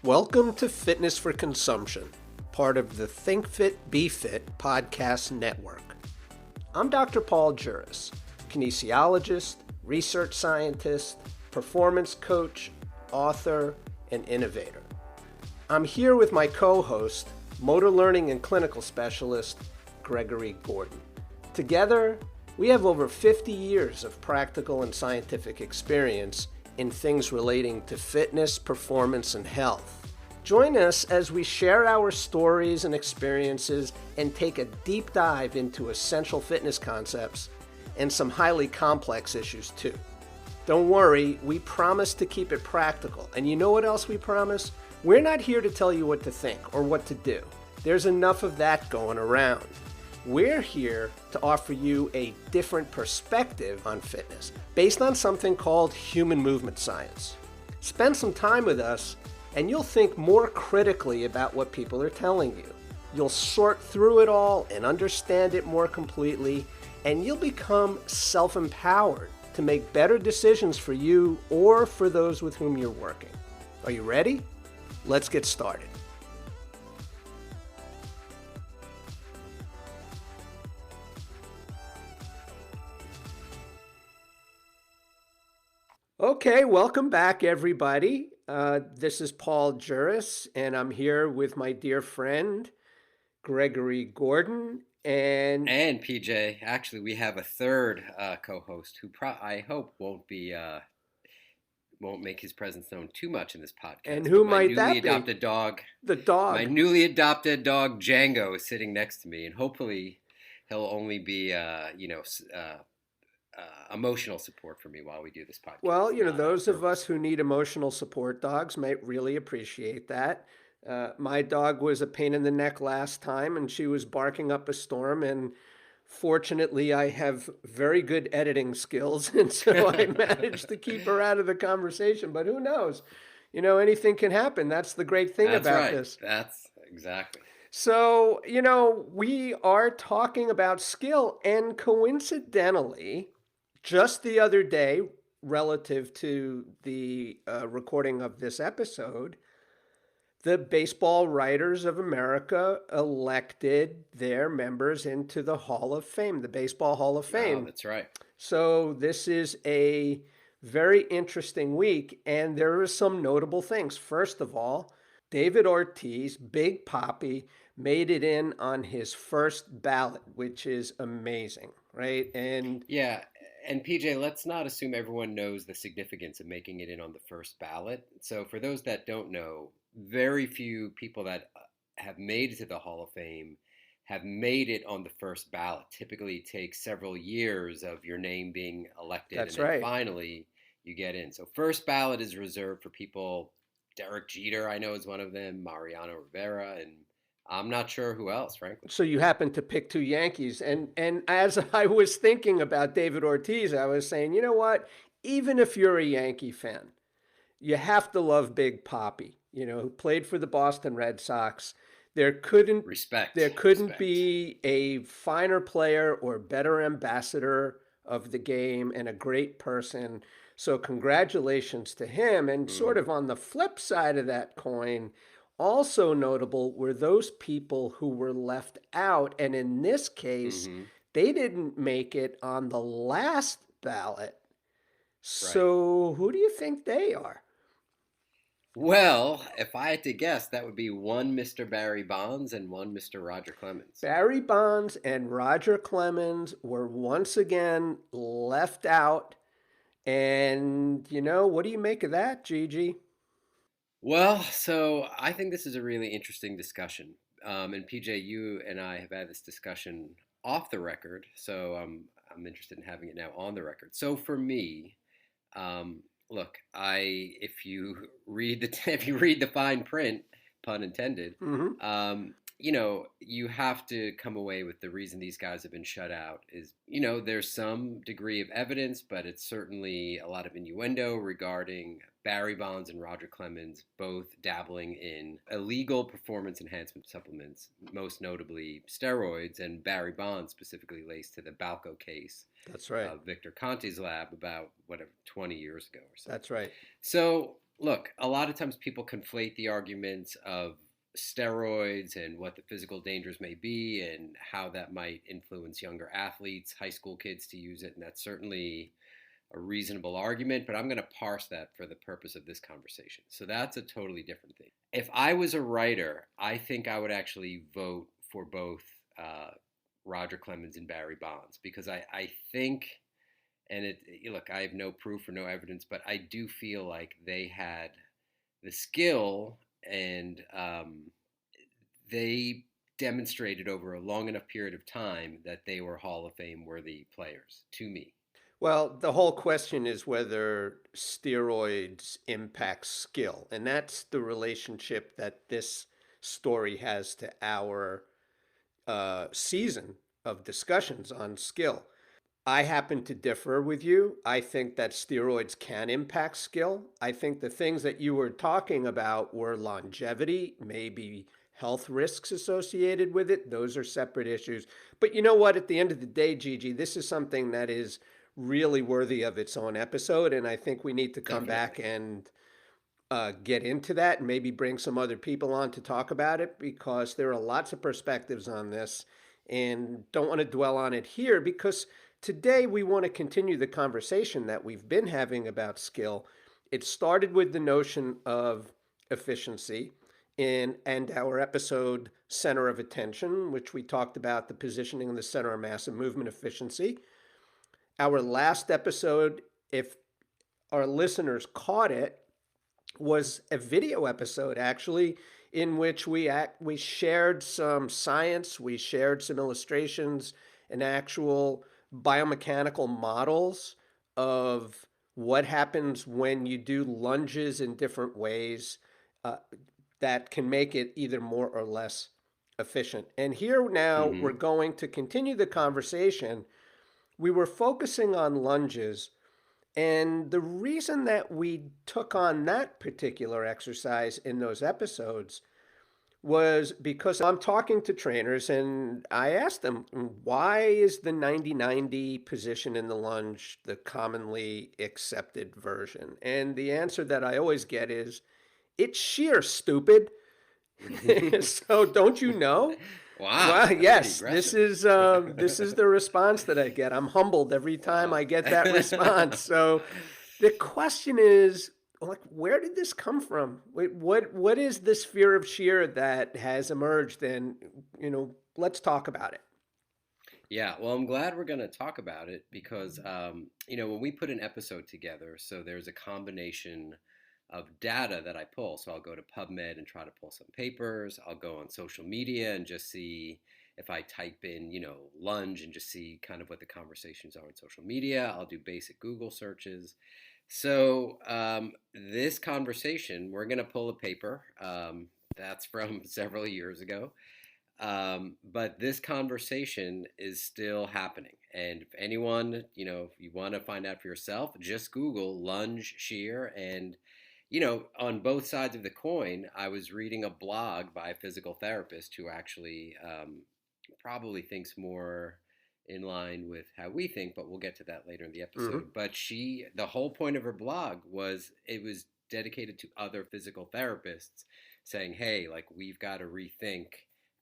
Welcome to Fitness for Consumption, part of the Think Fit, Be Fit podcast network. I'm Dr. Paul Juris, kinesiologist, research scientist, performance coach, author, and innovator. I'm here with my co-host, motor learning and clinical specialist, Gregory Gordon. Together, we have over 50 years of practical and scientific experience in things relating to fitness, performance, and health. Join us as we share our stories and experiences and take a deep dive into essential fitness concepts and some highly complex issues too. Don't worry, we promise to keep it practical. And you know what else we promise? We're not here to tell you what to think or what to do. There's enough of that going around. We're here to offer you a different perspective on fitness based on something called human movement science. Spend some time with us and you'll think more critically about what people are telling you. You'll sort through it all and understand it more completely, and you'll become self-empowered to make better decisions for you or for those with whom you're working. Are you ready? Let's get started. Okay, welcome back, everybody. This is Paul Juris, and I'm here with my dear friend, Gregory Gordon. And PJ. Actually, we have a third co-host who I hope won't make his presence known too much in this podcast. And who might that be? My newly adopted dog. The dog. My newly adopted dog, Django, is sitting next to me, and hopefully he'll only be, emotional support for me while we do this podcast. Well, those of us who need emotional support dogs might really appreciate that. My dog was a pain in the neck last time, and she was barking up a storm, and fortunately, I have very good editing skills, and so I managed to keep her out of the conversation. But who knows? Anything can happen. That's the great thing about this. That's exactly. So, we are talking about skill, and coincidentally, just the other day, relative to the recording of this episode, the Baseball Writers of America elected their members into the Hall of Fame, the Baseball Hall of Fame. Oh, that's right. So this is a very interesting week, and there are some notable things. First of all, David Ortiz, Big Papi, made it in on his first ballot, which is amazing, right? And yeah. And PJ, let's not assume everyone knows the significance of making it in on the first ballot. So for those that don't know, very few people that have made it to the Hall of Fame have made it on the first ballot. Typically it takes several years of your name being elected. That's and then right. Finally you get in. So first ballot is reserved for people. Derek Jeter, I know, is one of them, Mariano Rivera, and I'm not sure who else, frankly. So you happen to pick two Yankees. And as I was thinking about David Ortiz, I was saying, you know what? Even if you're a Yankee fan, you have to love Big Papi, who played for the Boston Red Sox. There couldn't be a finer player or better ambassador of the game and a great person. So congratulations to him. And sort of on the flip side of that coin, also notable were those people who were left out. And in this case, they didn't make it on the last ballot. So who do you think they are? Well, if I had to guess, that would be one Mr. Barry Bonds and one Mr. Roger Clemens. Barry Bonds and Roger Clemens were once again left out. And, what do you make of that, Gigi? Well, so I think this is a really interesting discussion. And PJ, you and I have had this discussion off the record, so I'm interested in having it now on the record. So for me, look, if you read the fine print, pun intended, you have to come away with the reason these guys have been shut out is, there's some degree of evidence, but it's certainly a lot of innuendo regarding Barry Bonds and Roger Clemens both dabbling in illegal performance enhancement supplements, most notably steroids, and Barry Bonds specifically laced to the Balco case. That's right. Victor Conte's lab about, 20 years ago or so. That's right. So Look, a lot of times people conflate the arguments of steroids and what the physical dangers may be and how that might influence younger athletes, high school kids to use it. And that's certainly a reasonable argument, but I'm going to parse that for the purpose of this conversation. So that's a totally different thing. If I was a writer, I think I would actually vote for both uh, Roger Clemens and Barry Bonds because I think, and look, I have no proof or no evidence, but I do feel like they had the skill and they demonstrated over a long enough period of time that they were Hall of Fame worthy players to me. Well, the whole question is whether steroids impact skill, and that's the relationship that this story has to our season of discussions on skill. I happen to differ with you. I think that steroids can impact skill. I think the things that you were talking about were longevity, maybe health risks associated with it. Those are separate issues. But you know what? At the end of the day, Gigi, this is something that is really worthy of its own episode. And I think we need to come back Definitely. and get into that and maybe bring some other people on to talk about it because there are lots of perspectives on this and don't want to dwell on it here because today we want to continue the conversation that we've been having about skill. It started with the notion of efficiency and our episode Center of Attention, which we talked about the positioning in the center of mass and movement efficiency. Our last episode, if our listeners caught it, was a video episode actually in which we shared some science, we shared some illustrations and actual biomechanical models of what happens when you do lunges in different ways uh, that can make it either more or less efficient. And here now we're Mm-hmm. going to continue the conversation. We were focusing on lunges, and the reason that we took on that particular exercise in those episodes was because I'm talking to trainers and I asked them, why is the 90-90 position in the lunge the commonly accepted version? And the answer that I always get is, it's sheer, stupid. So don't you know? Wow, Well, that's pretty yes, this aggressive. is the response that I get. I'm humbled every time Wow. I get that response. So the question is, like, where did this come from? What is this fear of shear that has emerged? And let's talk about it. Yeah, well, I'm glad we're going to talk about it because, when we put an episode together, so there's a combination of data that I pull. So I'll go to PubMed and try to pull some papers. I'll go on social media and just see if I type in, lunge and just see kind of what the conversations are on social media. I'll do basic Google searches. So this conversation, we're going to pull a paper that's from several years ago. But this conversation is still happening. And if anyone, if you want to find out for yourself, just Google lunge shear. And, on both sides of the coin, I was reading a blog by a physical therapist who actually probably thinks more in line with how we think, but we'll get to that later in the Mm-hmm. episode. But the whole point of her blog was it was dedicated to other physical therapists saying, hey, like we've got to rethink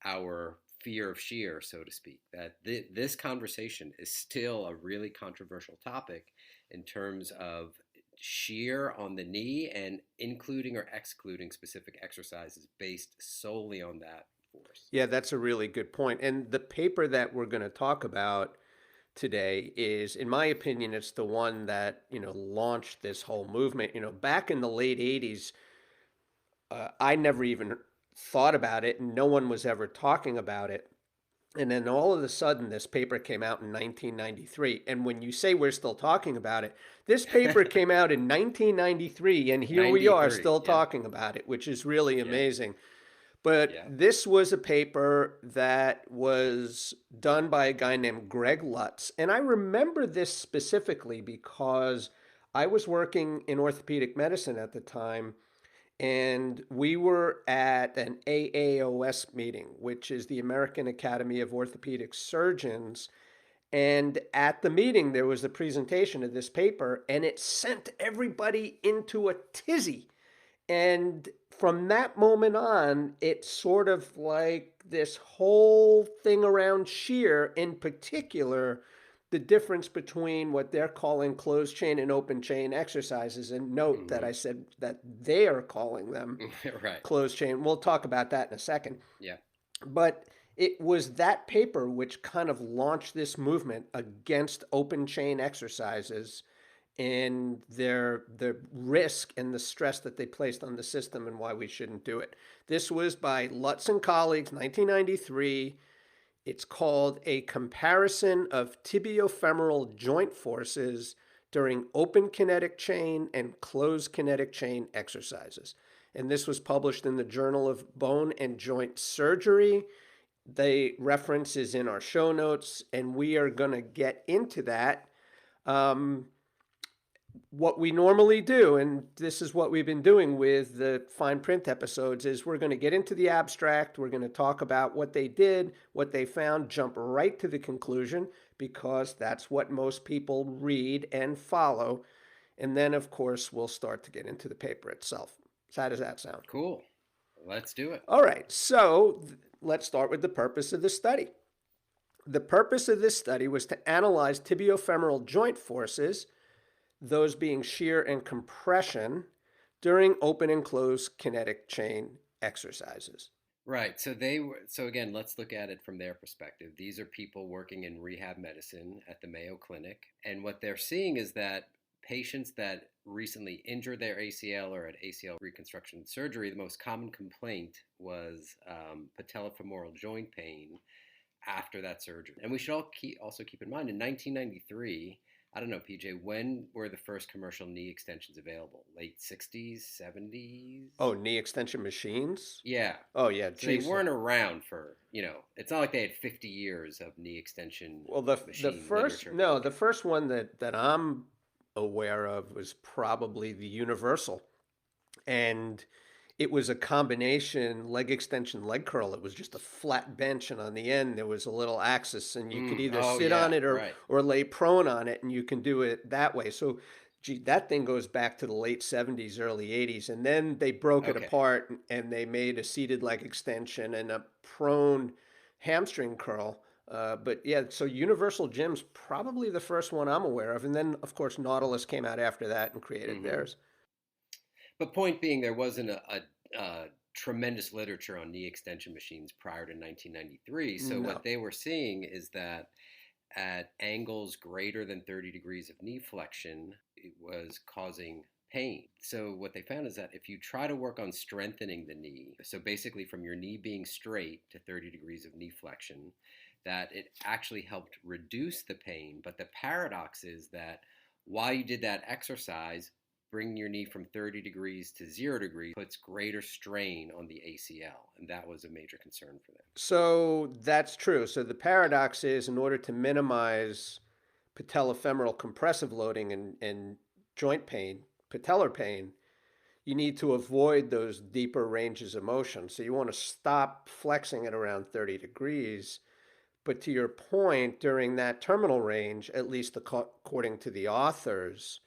our fear of shear, so to speak. That this conversation is still a really controversial topic in terms of shear on the knee and including or excluding specific exercises based solely on that force. Yeah, that's a really good point. And the paper that we're going to talk about today is, in my opinion, it's the one that launched this whole movement. Back in the late '80s, I never even thought about it, and no one was ever talking about it. And then all of a sudden, this paper came out in 1993. And when you say we're still talking about it, this paper came out in 1993, and here we are 93. still Yeah. talking about it, which is really Yeah. amazing. But Yeah. this was a paper that was done by a guy named Greg Lutz. And I remember this specifically because I was working in orthopedic medicine at the time, and we were at an AAOS meeting, which is the American Academy of Orthopedic Surgeons. And at the meeting, there was a presentation of this paper, and it sent everybody into a tizzy And from that moment on, it's sort of like this whole thing around shear, in particular, the difference between what they're calling closed chain and open chain exercises. And note that Hmm. I said that they are calling them Right. closed chain. We'll talk about that in a second. Yeah. But it was that paper which kind of launched this movement against open chain exercises and the risk and the stress that they placed on the system and why we shouldn't do it. This was by Lutz and colleagues, 1993. It's called A Comparison of Tibiofemoral Joint Forces During Open Kinetic Chain and Closed Kinetic Chain Exercises. And this was published in the Journal of Bone and Joint Surgery. The reference is in our show notes, and we are going to get into that. Um, what we normally do, and this is what we've been doing with the fine print episodes, is we're going to get into the abstract. We're going to talk about what they did, what they found, jump right to the conclusion, because that's what most people read and follow. And then, of course, we'll start to get into the paper itself. So how does that sound? Cool. Let's do it. All right, so let's start with the purpose of the study. The purpose of this study was to analyze tibiofemoral joint forces, those being shear and compression, during open and closed kinetic chain exercises. Right. So again, let's look at it from their perspective. These are people working in rehab medicine at the Mayo Clinic. And what they're seeing is that patients that recently injured their ACL or had ACL reconstruction surgery, the most common complaint was patellofemoral joint pain after that surgery. And we should also keep in mind in 1993, I don't know, PJ, when were the first commercial knee extensions available? Late 60s, 70s? Oh, knee extension machines? Yeah. Oh, yeah, So they geez. weren't around for, it's not like they had 50 years of knee extension Well, the machine first literature. no, the first one that I'm aware of was probably the Universal, and it was a combination leg extension, leg curl. It was just a flat bench, and on the end there was a little axis, and you could either Oh, sit yeah, on it right. or lay prone on it, and you can do it that way. So, gee, that thing goes back to the late 70s, early 80s, and then they broke it Okay. apart and they made a seated leg extension and a prone hamstring curl. But yeah, so Universal Gym's probably the first one I'm aware of, and then of course Nautilus came out after that and created Hmm. theirs. But point being, there wasn't a tremendous literature on knee extension machines prior to 1993. So No. what they were seeing is that at angles greater than 30 degrees of knee flexion, it was causing pain. So what they found is that if you try to work on strengthening the knee, so basically from your knee being straight to 30 degrees of knee flexion, that it actually helped reduce the pain. But the paradox is that while you did that exercise, bringing your knee from 30 degrees to 0 degrees puts greater strain on the ACL. And that was a major concern for them. So that's true. So the paradox is in order to minimize patellofemoral compressive loading and joint pain, patellar pain, you need to avoid those deeper ranges of motion. So you want to stop flexing at around 30 degrees. But to your point, during that terminal range, at least according to the authors,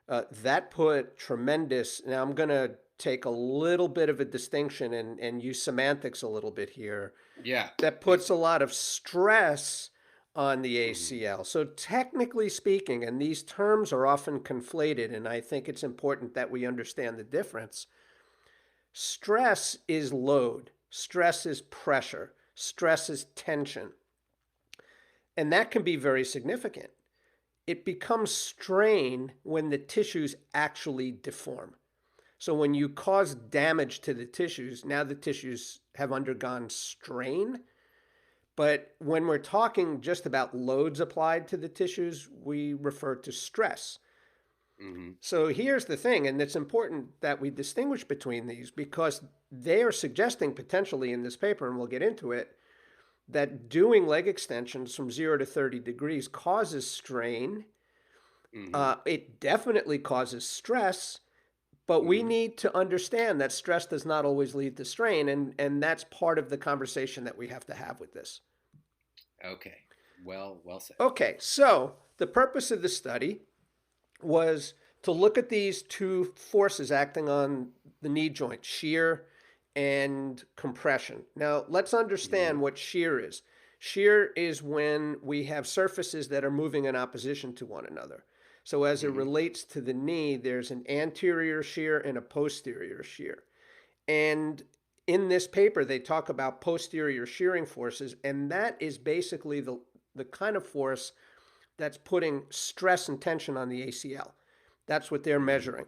that put tremendous. Now, I'm going to take a little bit of a distinction and use semantics a little bit here. Yeah, That please puts do. a lot of stress on the Hmm. ACL. So, technically speaking, and these terms are often conflated, and I think it's important that we understand the difference. Stress is load, stress is pressure, stress is tension, and that can be very significant. It becomes strain when the tissues actually deform. So when you cause damage to the tissues, now the tissues have undergone strain. But when we're talking just about loads applied to the tissues, we refer to stress. Hmm. So here's the thing, and it's important that we distinguish between these because they are suggesting potentially in this paper, and we'll get into it, that doing leg extensions from 0 to 30 degrees causes strain. Hmm. It definitely causes stress, but we Hmm. need to understand that stress does not always lead to strain, and that's part of the conversation that we have to have with this. Okay. Well said. Okay, so the purpose of the study was to look at these two forces acting on the knee joint, shear and compression. Now, let's Hmm. understand what shear is. Shear is when we have surfaces that are moving in opposition to one another. So, as it Hmm. relates to the knee, there's an anterior shear and a posterior shear. And in this paper, they talk about posterior shearing forces, and that is basically the kind of force that's putting stress and tension on the ACL. That's what they're Hmm. measuring.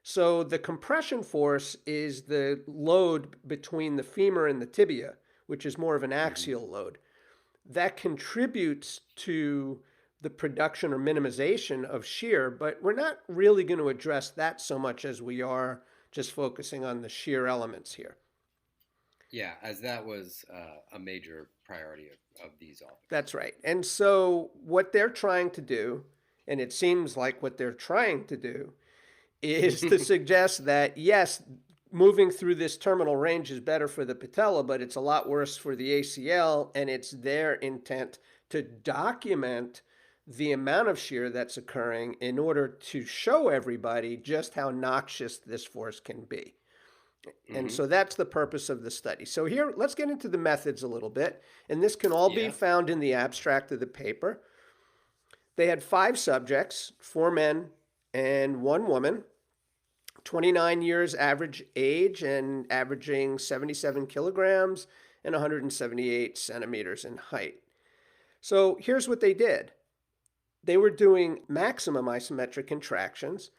So the compression force is the load between the femur and the tibia, which is more of an Hmm. axial load. That contributes to the production or minimization of shear, but we're not really going to address that so much as we are just focusing on the shear elements here. Yeah, as that was a major priority of these authors. That's right. And so what they're trying to do, and it seems like what they're trying to do, is to suggest that yes, moving through this terminal range is better for the patella, but it's a lot worse for the ACL, and it's their intent to document the amount of shear that's occurring in order to show everybody just how noxious this force can be. And Hmm. so that's the purpose of the study. So here, let's get into the methods a little bit. And this can all be Yeah. found in the abstract of the paper. They had 5 subjects, 4 men and 1 woman, 29 years average age and averaging 77 kilograms and 178 centimeters in height. So here's what they did. They were doing maximum isometric contractions,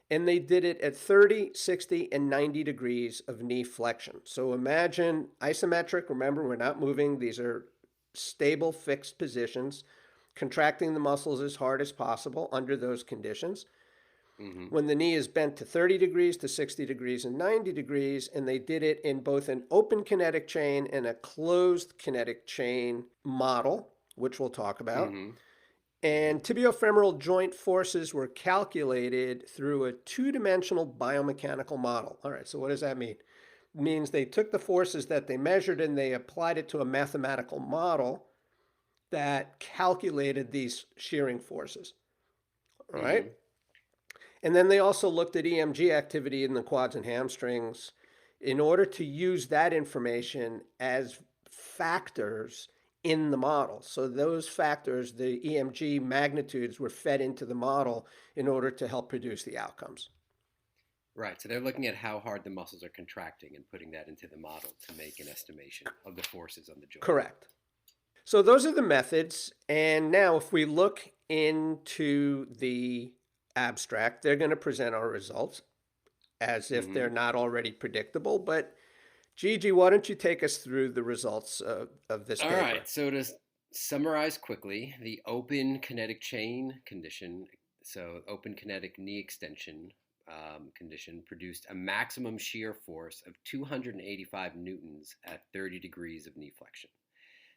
and they did it at 30, 60, and 90 degrees of knee flexion. So imagine isometric. Remember, we're not moving. These are stable, fixed positions, contracting the muscles as hard as possible under those conditions. Hmm. When the knee is bent to 30 degrees, to 60 degrees, and 90 degrees, and they did it in both an open kinetic chain and a closed kinetic chain model, which we'll talk about. Hmm. Hmm. And tibiofemoral joint forces were calculated through a two-dimensional biomechanical model. All right, so what does that mean? It means they took the forces that they measured and they applied it to a mathematical model that calculated these shearing forces. All right. Hmm. And then they also looked at EMG activity in the quads and hamstrings in order to use that information as factors in the model. So those factors, the EMG magnitudes, were fed into the model in order to help produce the outcomes. Right. So they're looking at how hard the muscles are contracting and putting that into the model to make an estimation of the forces on the joint. Correct. So those are the methods. And now, if we look into the abstract, they're going to present our results as if they're Hmm. not already predictable. But Gigi, why don't you take us through the results of this All paper? right. So to summarize quickly, the open kinetic chain condition, so open kinetic knee extension condition, produced a maximum shear force of 285 newtons at 30 degrees of knee flexion.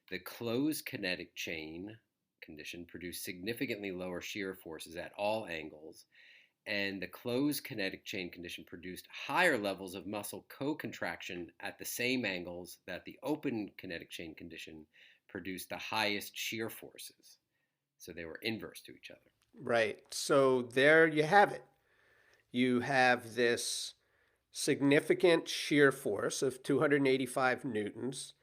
The closed kinetic chain condition produced significantly lower shear forces at all angles, and the closed kinetic chain condition produced higher levels of muscle co-contraction at the same angles that the open kinetic chain condition produced the highest shear forces. So they were inverse to each other. Right. So there you have it. You have this significant shear force of 285 newtons.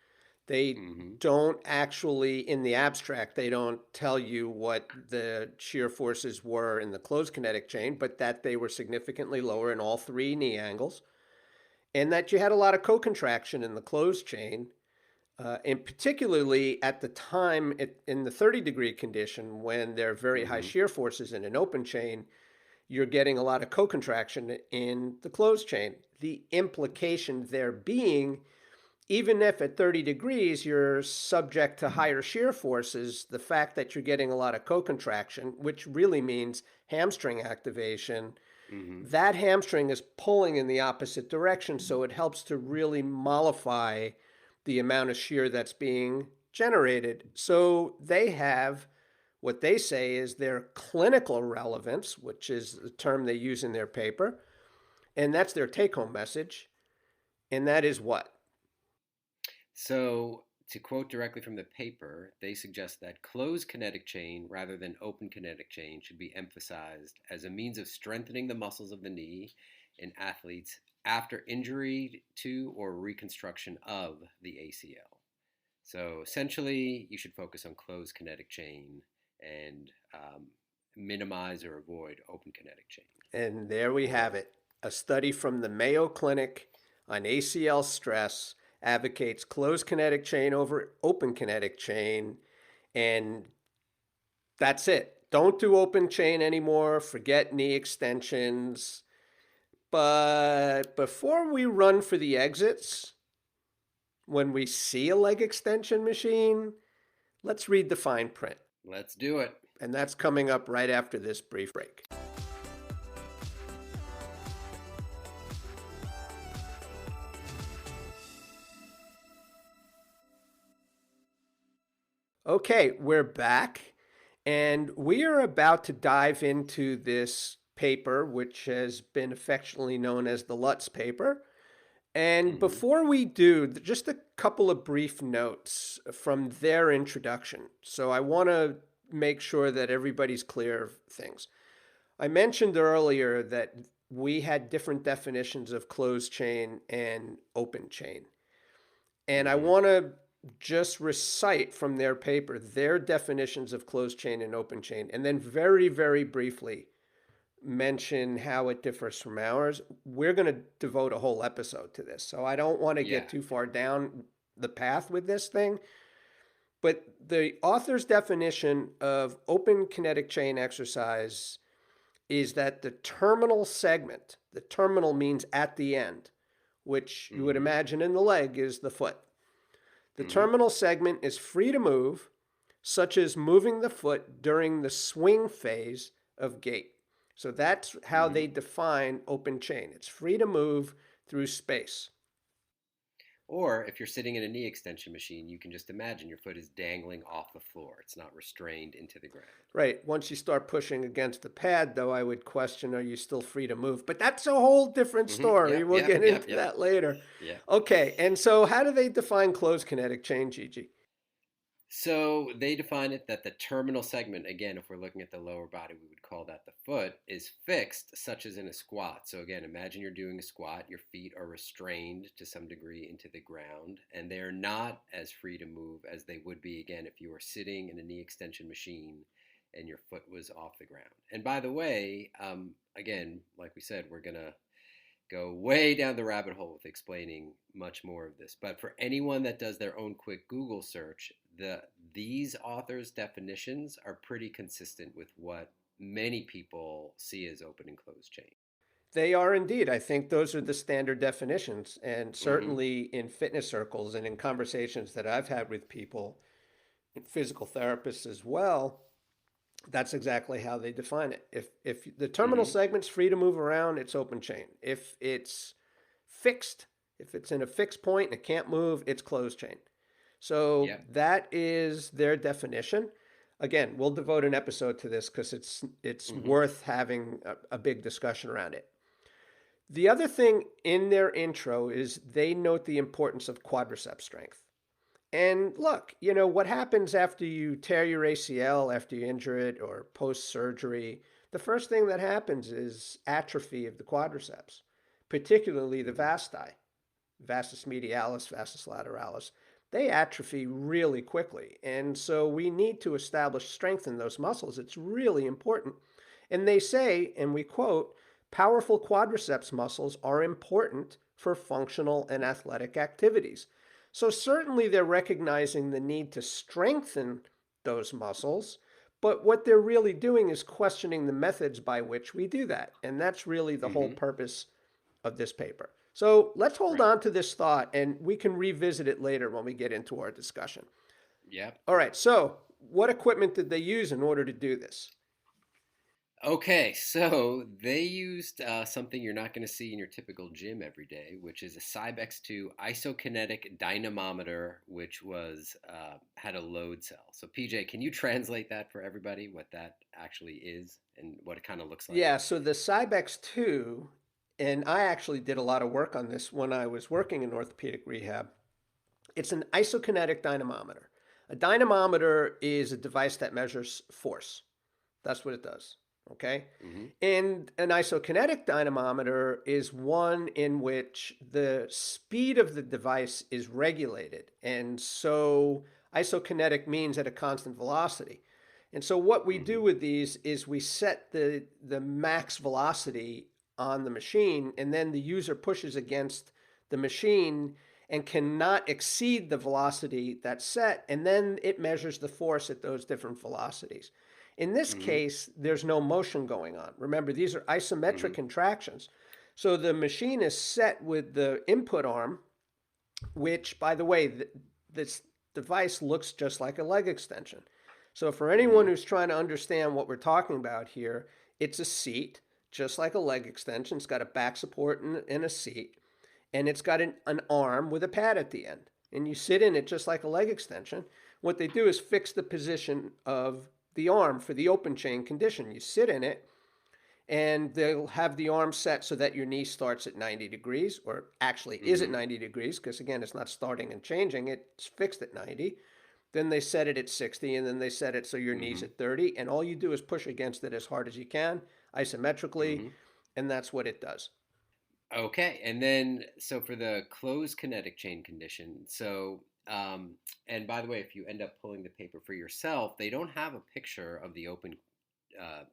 They Mm-hmm. don't actually, in the abstract, they don't tell you what the shear forces were in the closed kinetic chain, but that they were significantly lower in all 3 knee angles, and that you had a lot of co-contraction in the closed chain, and particularly at the time in the 30-degree condition when there are very high Mm-hmm. shear forces in an open chain, you're getting a lot of co-contraction in the closed chain. The implication there being, even if at 30 degrees you're subject to higher shear forces, the fact that you're getting a lot of co-contraction, which really means hamstring activation, Mm-hmm. that hamstring is pulling in the opposite direction, so it helps to really mollify the amount of shear that's being generated. So they have what they say is their clinical relevance, which is the term they use in their paper, and that's their take home message. And that is what? So To quote directly from the paper, they suggest that closed kinetic chain rather than open kinetic chain should be emphasized as a means of strengthening the muscles of the knee in athletes after injury to or reconstruction of the ACL. So essentially, you should focus on closed kinetic chain and minimize or avoid open kinetic chain. And there we have it. A study from the Mayo Clinic on ACL stress advocates closed kinetic chain over open kinetic chain. And that's it. Don't do open chain anymore. Forget knee extensions. But before we run for the exits, when we see a leg extension machine, let's read the fine print. Let's do it. And that's coming up right after this brief break. Okay, we're back, and we are about to dive into this paper, which has been affectionately known as the Lutz paper. And before we do, just a couple of brief notes from their introduction. So I want to make sure that everybody's clear of things. I mentioned earlier that we had different definitions of closed chain and open chain. And I want to just recite from their paper their definitions of closed chain and open chain, and then very, very briefly mention how it differs from ours. We're going to devote a whole episode to this, so I don't want to get too far down the path with this thing. But the author's definition of open kinetic chain exercise is that the terminal segment, the terminal means at the end, which you would imagine in the leg is the foot. The terminal segment is free to move, such as moving the foot during the swing phase of gait. So that's how they define open chain. It's free to move through space. Or if you're sitting in a knee extension machine, you can just imagine your foot is dangling off the floor. It's not restrained into the ground. Right. Once you start pushing against the pad, though, I would question, are you still free to move? But that's a whole different story. We'll get into that later. Yeah. Okay. And so how do they define closed kinetic chain, Gigi? So they define it that the terminal segment, again, if we're looking at the lower body, we would call that the foot, is fixed, such as in a squat. So again, imagine you're doing a squat, your feet are restrained to some degree into the ground, and they're not as free to move as they would be, again, if you were sitting in a knee extension machine and your foot was off the ground. And by the way, again, like we said, we're going to go way down the rabbit hole with explaining much more of this. But for anyone that does their own quick Google search, these authors' definitions are pretty consistent with what many people see as open and closed chain. They are indeed. I think those are the standard definitions. And certainly in fitness circles and in conversations that I've had with people, physical therapists as well, that's exactly how they define it. If the terminal segment's free to move around, it's open chain. If it's fixed, if it's in a fixed point and it can't move, it's closed chain. So that is their definition. Again, we'll devote an episode to this because it's worth having a big discussion around it. The other thing in their intro is they note the importance of quadricep strength. And look, you know, what happens after you tear your ACL, after you injure it, or post-surgery, the first thing that happens is atrophy of the quadriceps, particularly the vasti, vastus medialis, vastus lateralis. They atrophy really quickly. And so we need to establish strength in those muscles. It's really important. And they say, and we quote, powerful quadriceps muscles are important for functional and athletic activities. So certainly they're recognizing the need to strengthen those muscles, but what they're really doing is questioning the methods by which we do that. And that's really the whole purpose of this paper. So let's hold on to this thought, and we can revisit it later when we get into our discussion. Yeah. All right. So what equipment did they use in order to do this? Okay, so they used something you're not going to see in your typical gym every day, which is a Cybex 2 isokinetic dynamometer, which was had a load cell. So PJ, can you translate that for everybody, what that actually is and what it kind of looks like? Yeah, so the Cybex 2, and I actually did a lot of work on this when I was working in orthopedic rehab. It's an isokinetic dynamometer. A dynamometer is a device that measures force. That's what it does. Okay. Mm-hmm. And an isokinetic dynamometer is one in which the speed of the device is regulated. And so isokinetic means at a constant velocity. And so what we Mm-hmm. do with these is we set the max velocity on the machine, and then the user pushes against the machine and cannot exceed the velocity that's set, and then it measures the force at those different velocities. In this Mm-hmm. case, there's no motion going on. Remember, these are Mm-hmm. isometric contractions. So the machine is set with the input arm, which, by the way, this device looks just like a leg extension. So for anyone Mm-hmm. who's trying to understand what we're talking about here, it's a seat, just like a leg extension. It's got a back support and a seat, and it's got an arm with a pad at the end. And you sit in it just like a leg extension. What they do is fix the position of the arm for the open chain condition. You sit in it, and they'll have the arm set so that your knee starts at 90 degrees, or actually is at Mm-hmm. 90 degrees, because again, it's not starting and changing, it's fixed at 90. Then they set it at 60, and then they set it so your knee's Mm-hmm. at 30, and all you do is push against it as hard as you can, isometrically, Mm-hmm. and that's what it does. Okay, and then so for the closed kinetic chain condition, and by the way, if you end up pulling the paper for yourself, they don't have a picture of the open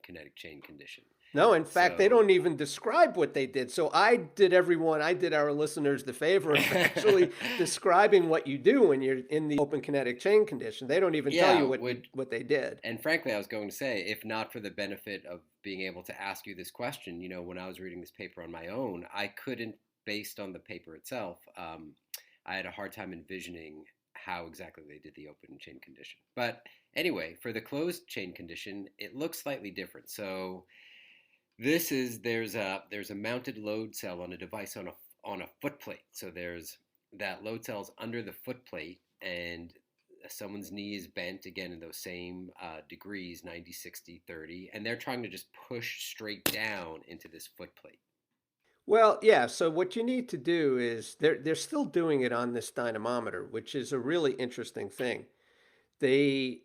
kinetic chain condition. No, in fact, they So, don't even describe what they did. So I did our listeners the favor of actually describing what you do when you're in the open kinetic chain condition. They don't even tell you yeah, would what they did. and frankly, I was going to say, if not for the benefit of being able to ask you this question, when I was reading this paper on my own, I couldn't, based on the paper itself, I had a hard time envisioning how exactly they did the open chain condition. But anyway, for the closed chain condition, it looks slightly different. So there's a mounted load cell on a device on a foot plate. So there's that load cell's under the foot plate, and someone's knee is bent again in those same degrees, 90, 60, 30, and they're trying to just push straight down into this foot plate. Well, yeah. So what you need to do is they're still doing it on this dynamometer, which is a really interesting thing. They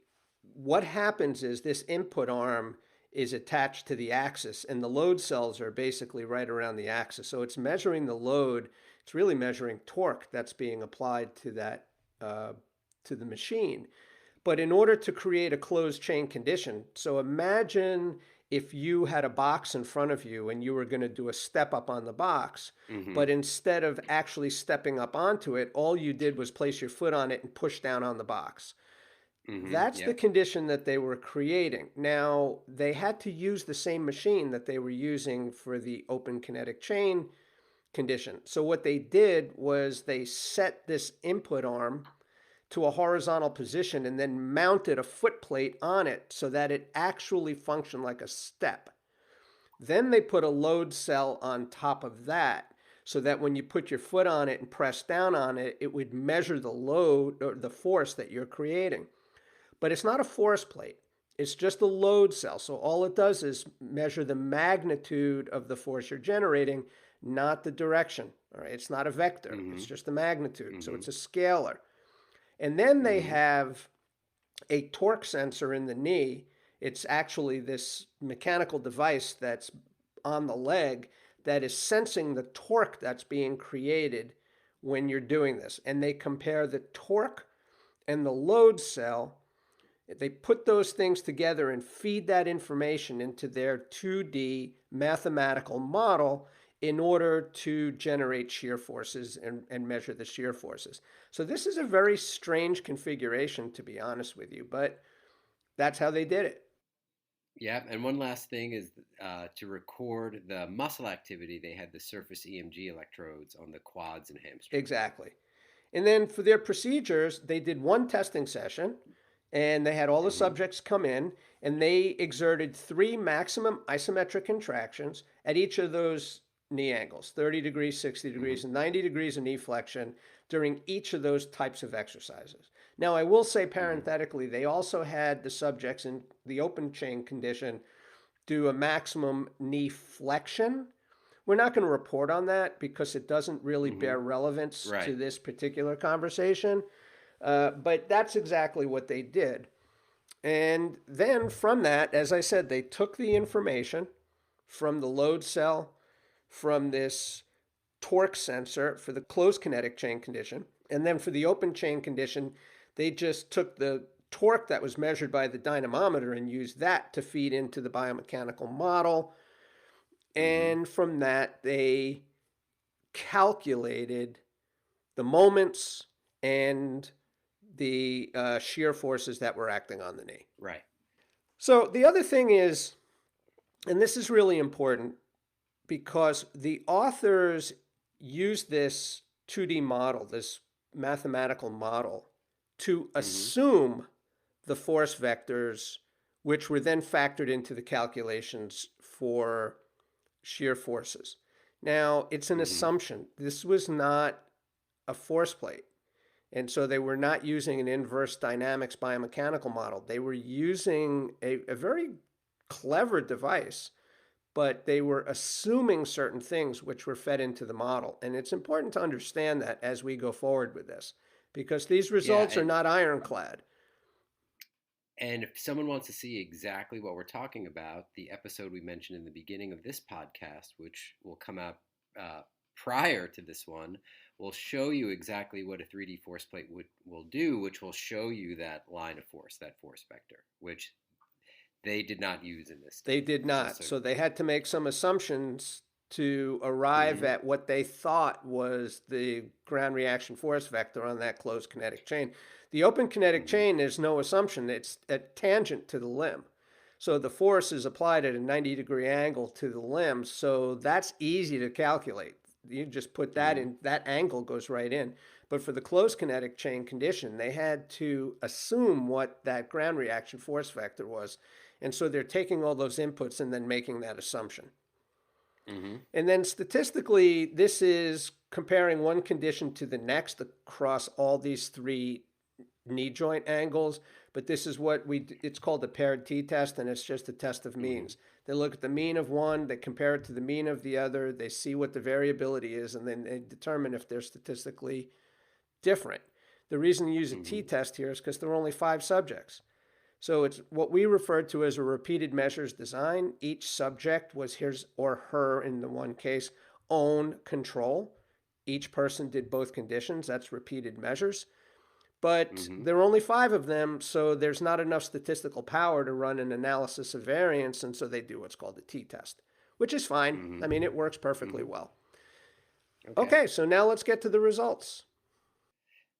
What happens is this input arm is attached to the axis, and the load cells are basically right around the axis. So it's measuring the load. It's really measuring torque that's being applied to that uh, to the machine. But in order to create a closed chain condition, so imagine if you had a box in front of you and you were going to do a step up on the box, Mm-hmm. but instead of actually stepping up onto it, all you did was place your foot on it and push down on the box. Mm-hmm. That's the Yep. condition that they were creating. Now, they had to use the same machine that they were using for the open kinetic chain condition. So, what they did was they set this input arm to a horizontal position and then mounted a foot plate on it so that it actually functioned like a step. Then they put a load cell on top of that so that when you put your foot on it and press down on it, it would measure the load or the force that you're creating. But it's not a force plate. It's just a load cell. So all it does is measure the magnitude of the force you're generating, not the direction. All right. It's not a vector. Mm-hmm. It's just the magnitude. So Mm-hmm. it's a scalar. And then they Mm-hmm. have a torque sensor in the knee. It's actually this mechanical device that's on the leg that is sensing the torque that's being created when you're doing this. And they compare the torque and the load cell. They put those things together and feed that information into their 2D mathematical model in order to generate shear forces and measure the shear forces. So this is a very strange configuration, to be honest with you, but that's how they did it. Yeah, and one last thing is to record the muscle activity, they had the surface EMG electrodes on the quads and hamstrings. Exactly. And then for their procedures, they did one testing session and they had all the Mm-hmm. subjects come in and they exerted three maximum isometric contractions at each of those knee angles 30 degrees, 60 Mm-hmm. degrees, and 90 degrees of knee flexion during each of those types of exercises. Now, I will say Mm-hmm. parenthetically, they also had the subjects in the open chain condition do a maximum knee flexion, we're not going to report on that because it doesn't really Mm-hmm. bear relevance to Right. this particular conversation. But that's exactly what they did. And then from that, as I said, they took the information from the load cell, from this torque sensor for the closed kinetic chain condition, and then for the open chain condition, they just took the torque that was measured by the dynamometer and used that to feed into the biomechanical model. Mm-hmm. And from that, they calculated the moments and the shear forces that were acting on the knee. Right. So the other thing is, and this is really important because the authors use this 2D model, this mathematical model, to Mm-hmm. assume the force vectors, which were then factored into the calculations for shear forces. Now, it's an Mm-hmm. assumption. This was not a force plate. And so they were not using an inverse dynamics biomechanical model. They were using a very clever device, but they were assuming certain things which were fed into the model. And it's important to understand that as we go forward with this, because these Yeah, results are not ironclad. and if someone wants to see exactly what we're talking about, the episode we mentioned in the beginning of this podcast, which will come out uh, prior to this one, will show you exactly what a 3D force plate will do, which will show you that line of force, that force vector, which they did not use in this They study. did Just not. so So they you had to make some assumptions to arrive know. at what they thought was the ground reaction force vector on that closed kinetic chain. The open kinetic Hmm. chain, there's no assumption. It's a tangent to the limb. So the force is applied at a 90-degree angle to the limb. So that's easy to calculate. You just put that Hmm. in, that angle goes right in. But for the closed kinetic chain condition, they had to assume what that ground reaction force vector was. And so they're taking all those inputs and then making that assumption. Hmm. And then statistically, this is comparing one condition to the next across all these three knee joint angles. But this is what it's called the paired t-test, and it's just a test of Hmm. means. They look at the mean of one, they compare it to the mean of the other, they see what the variability is, and then they determine if they're statistically different. The reason you use a Hmm. t-test here is because there are only 5 subjects. So it's what we refer to as a repeated measures design. Each subject was his or her, in the one case, own control. Each person did both conditions. That's repeated measures. But Hmm. there are only 5 of them, so there's not enough statistical power to run an analysis of variance, and so they do what's called a t-test, which is fine. Hmm. I mean, it works perfectly Hmm. well. Okay. Okay, so now let's get to the results.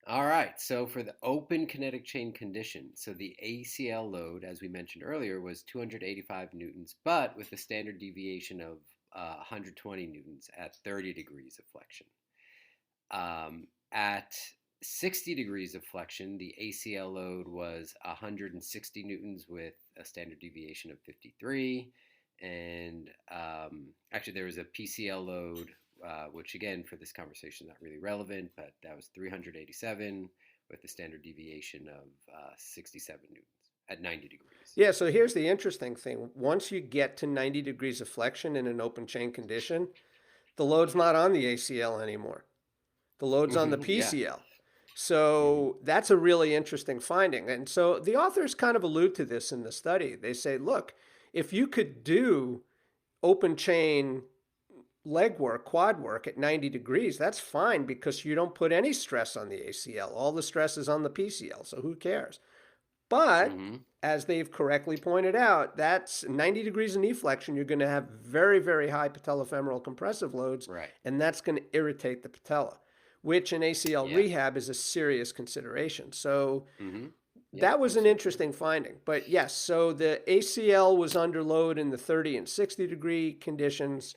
All right, so for the open kinetic chain condition, so the ACL load, as we mentioned earlier, was 285 newtons, but with a standard deviation of 120 newtons at 30 degrees of flexion. At 60 degrees of flexion, the ACL load was 160 newtons with a standard deviation of 53. And actually, there was a PCL load, which again, for this conversation, is not really relevant, but that was 387 with a standard deviation of 67 newtons at 90 degrees. Yeah, so here's the interesting thing. Once you get to 90 degrees of flexion in an open chain condition, the load's not on the ACL anymore. The load's on the Yeah. PCL. Hmm. So that's a really interesting finding. And so the authors kind of allude to this in the study. They say, look, if you could do open chain leg work, quad work at 90 degrees, that's fine because you don't put any stress on the ACL. All the stress is on the PCL. So who cares? But Hmm. as they've correctly pointed out, that's 90 degrees of knee flexion. You're going to have very, very high patellofemoral compressive loads, Right. and that's going to irritate the patella, which in ACL Yeah. rehab is a serious consideration. So Hmm. Yeah, that was an absolutely. interesting finding. But yes, so the ACL was under load in the 30 and 60 degree conditions.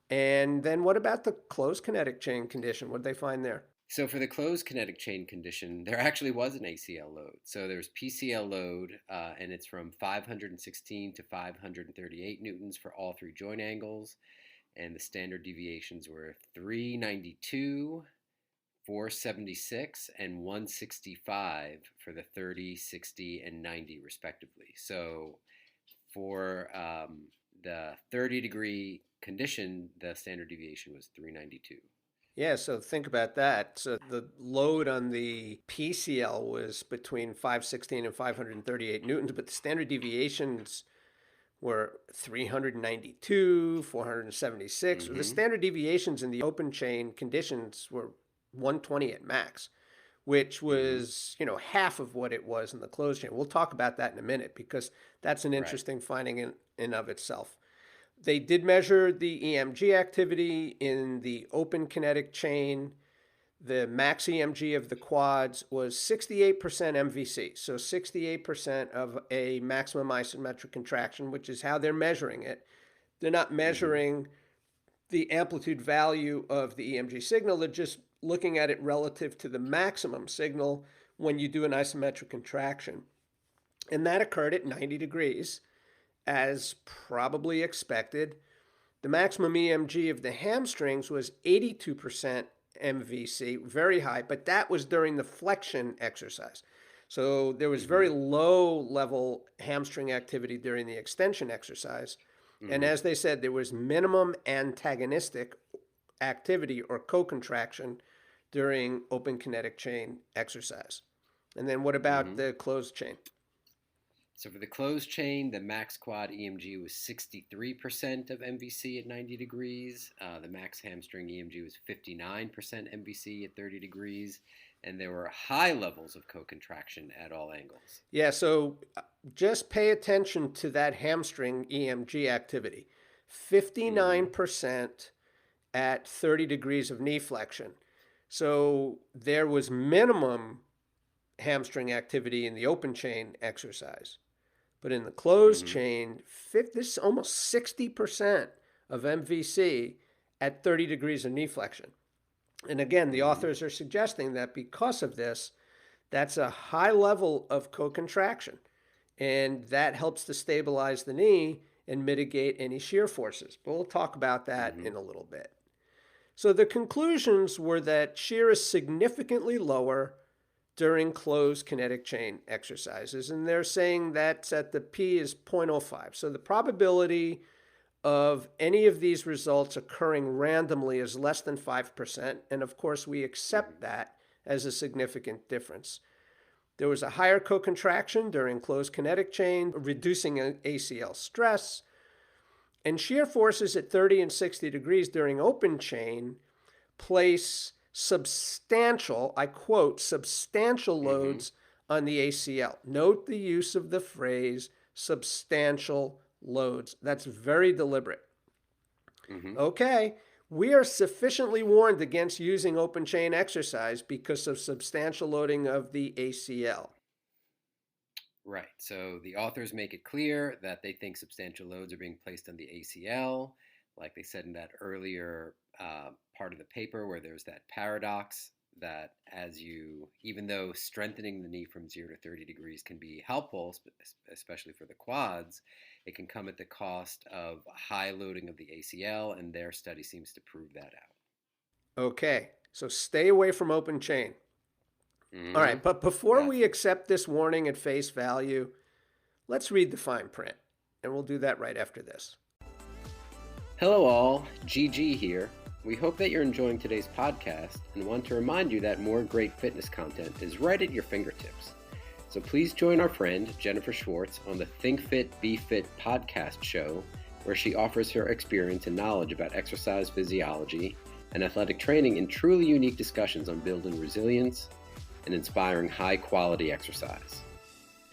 And then what about the closed kinetic chain condition? What did they find there? So for the closed kinetic chain condition, there actually was an ACL load. So there's PCL load, and it's from 516 to 538 newtons for all three joint angles, and the standard deviations were 392, 476, and 165 for the 30, 60, and 90 respectively. So for the 30-degree condition, the standard deviation was 392. Yeah, so think about that. So the load on the PCL was between 516 and 538 newtons, but the standard deviations were 392, 476. The Mm-hmm. standard deviations in the open chain conditions were 120 at max, which Mm-hmm. was, half of what it was in the closed chain. We'll talk about that in a minute because that's an Right. interesting finding in of itself. They did measure the EMG activity in the open kinetic chain. The max EMG of the quads was 68% MVC, so 68% of a maximum isometric contraction, which is how they're measuring it. They're not Mm-hmm. measuring the amplitude value of the EMG signal, they're just looking at it relative to the maximum signal when you do an isometric contraction. And that occurred at 90 degrees, as probably expected. The maximum EMG of the hamstrings was 82% MVC, very high, but that was during the flexion exercise. So there was Mm-hmm. very low level hamstring activity during the extension exercise. And Mm-hmm. as they said, there was minimum antagonistic activity or co-contraction during open kinetic chain exercise. And then what about Mm-hmm. the closed chain? So for the closed chain, the max quad EMG was 63% of MVC at 90 degrees. The max hamstring EMG was 59% MVC at 30 degrees. And there were high levels of co-contraction at all angles. Yeah, so just pay attention to that hamstring EMG activity. Mm-hmm. 59% at 30 degrees of knee flexion. So there was minimum hamstring activity in the open chain exercise. But in the closed Mm-hmm. chain, this is almost 60% of MVC at 30 degrees of knee flexion. And again, the Mm-hmm. authors are suggesting that because of this, that's a high level of co-contraction. And that helps to stabilize the knee and mitigate any shear forces. But we'll talk about that Mm-hmm. in a little bit. So the conclusions were that shear is significantly lower during closed kinetic chain exercises. And they're saying that's at the P is 0.05. So the probability of any of these results occurring randomly is less than 5%. And of course, we accept Mm-hmm. that as a significant difference. There was a higher co-contraction during closed kinetic chain, reducing ACL stress. And shear forces at 30 and 60 degrees during open chain place substantial, I quote, substantial Mm-hmm. loads on the ACL. Note the use of the phrase substantial loads. That's very deliberate. Mm-hmm. Okay, we are sufficiently warned against using open chain exercise because of substantial loading of the ACL. Right. So the authors make it clear that they think substantial loads are being placed on the ACL, like they said in that earlier part of the paper where there's that paradox that even though strengthening the knee from 0 to 30 degrees can be helpful, especially for the quads, it can come at the cost of high loading of the ACL, and their study seems to prove that out. Okay, so stay away from open chain. All Mm-hmm. right, but before we Definitely. accept this warning at face value, let's read the fine print, and we'll do that right after this. Hello, all. GG here. We hope that you're enjoying today's podcast and want to remind you that more great fitness content is right at your fingertips. So please join our friend Jennifer Schwartz on the Think Fit, Be Fit podcast show, where she offers her experience and knowledge about exercise physiology and athletic training in truly unique discussions on building resilience and inspiring high quality exercise.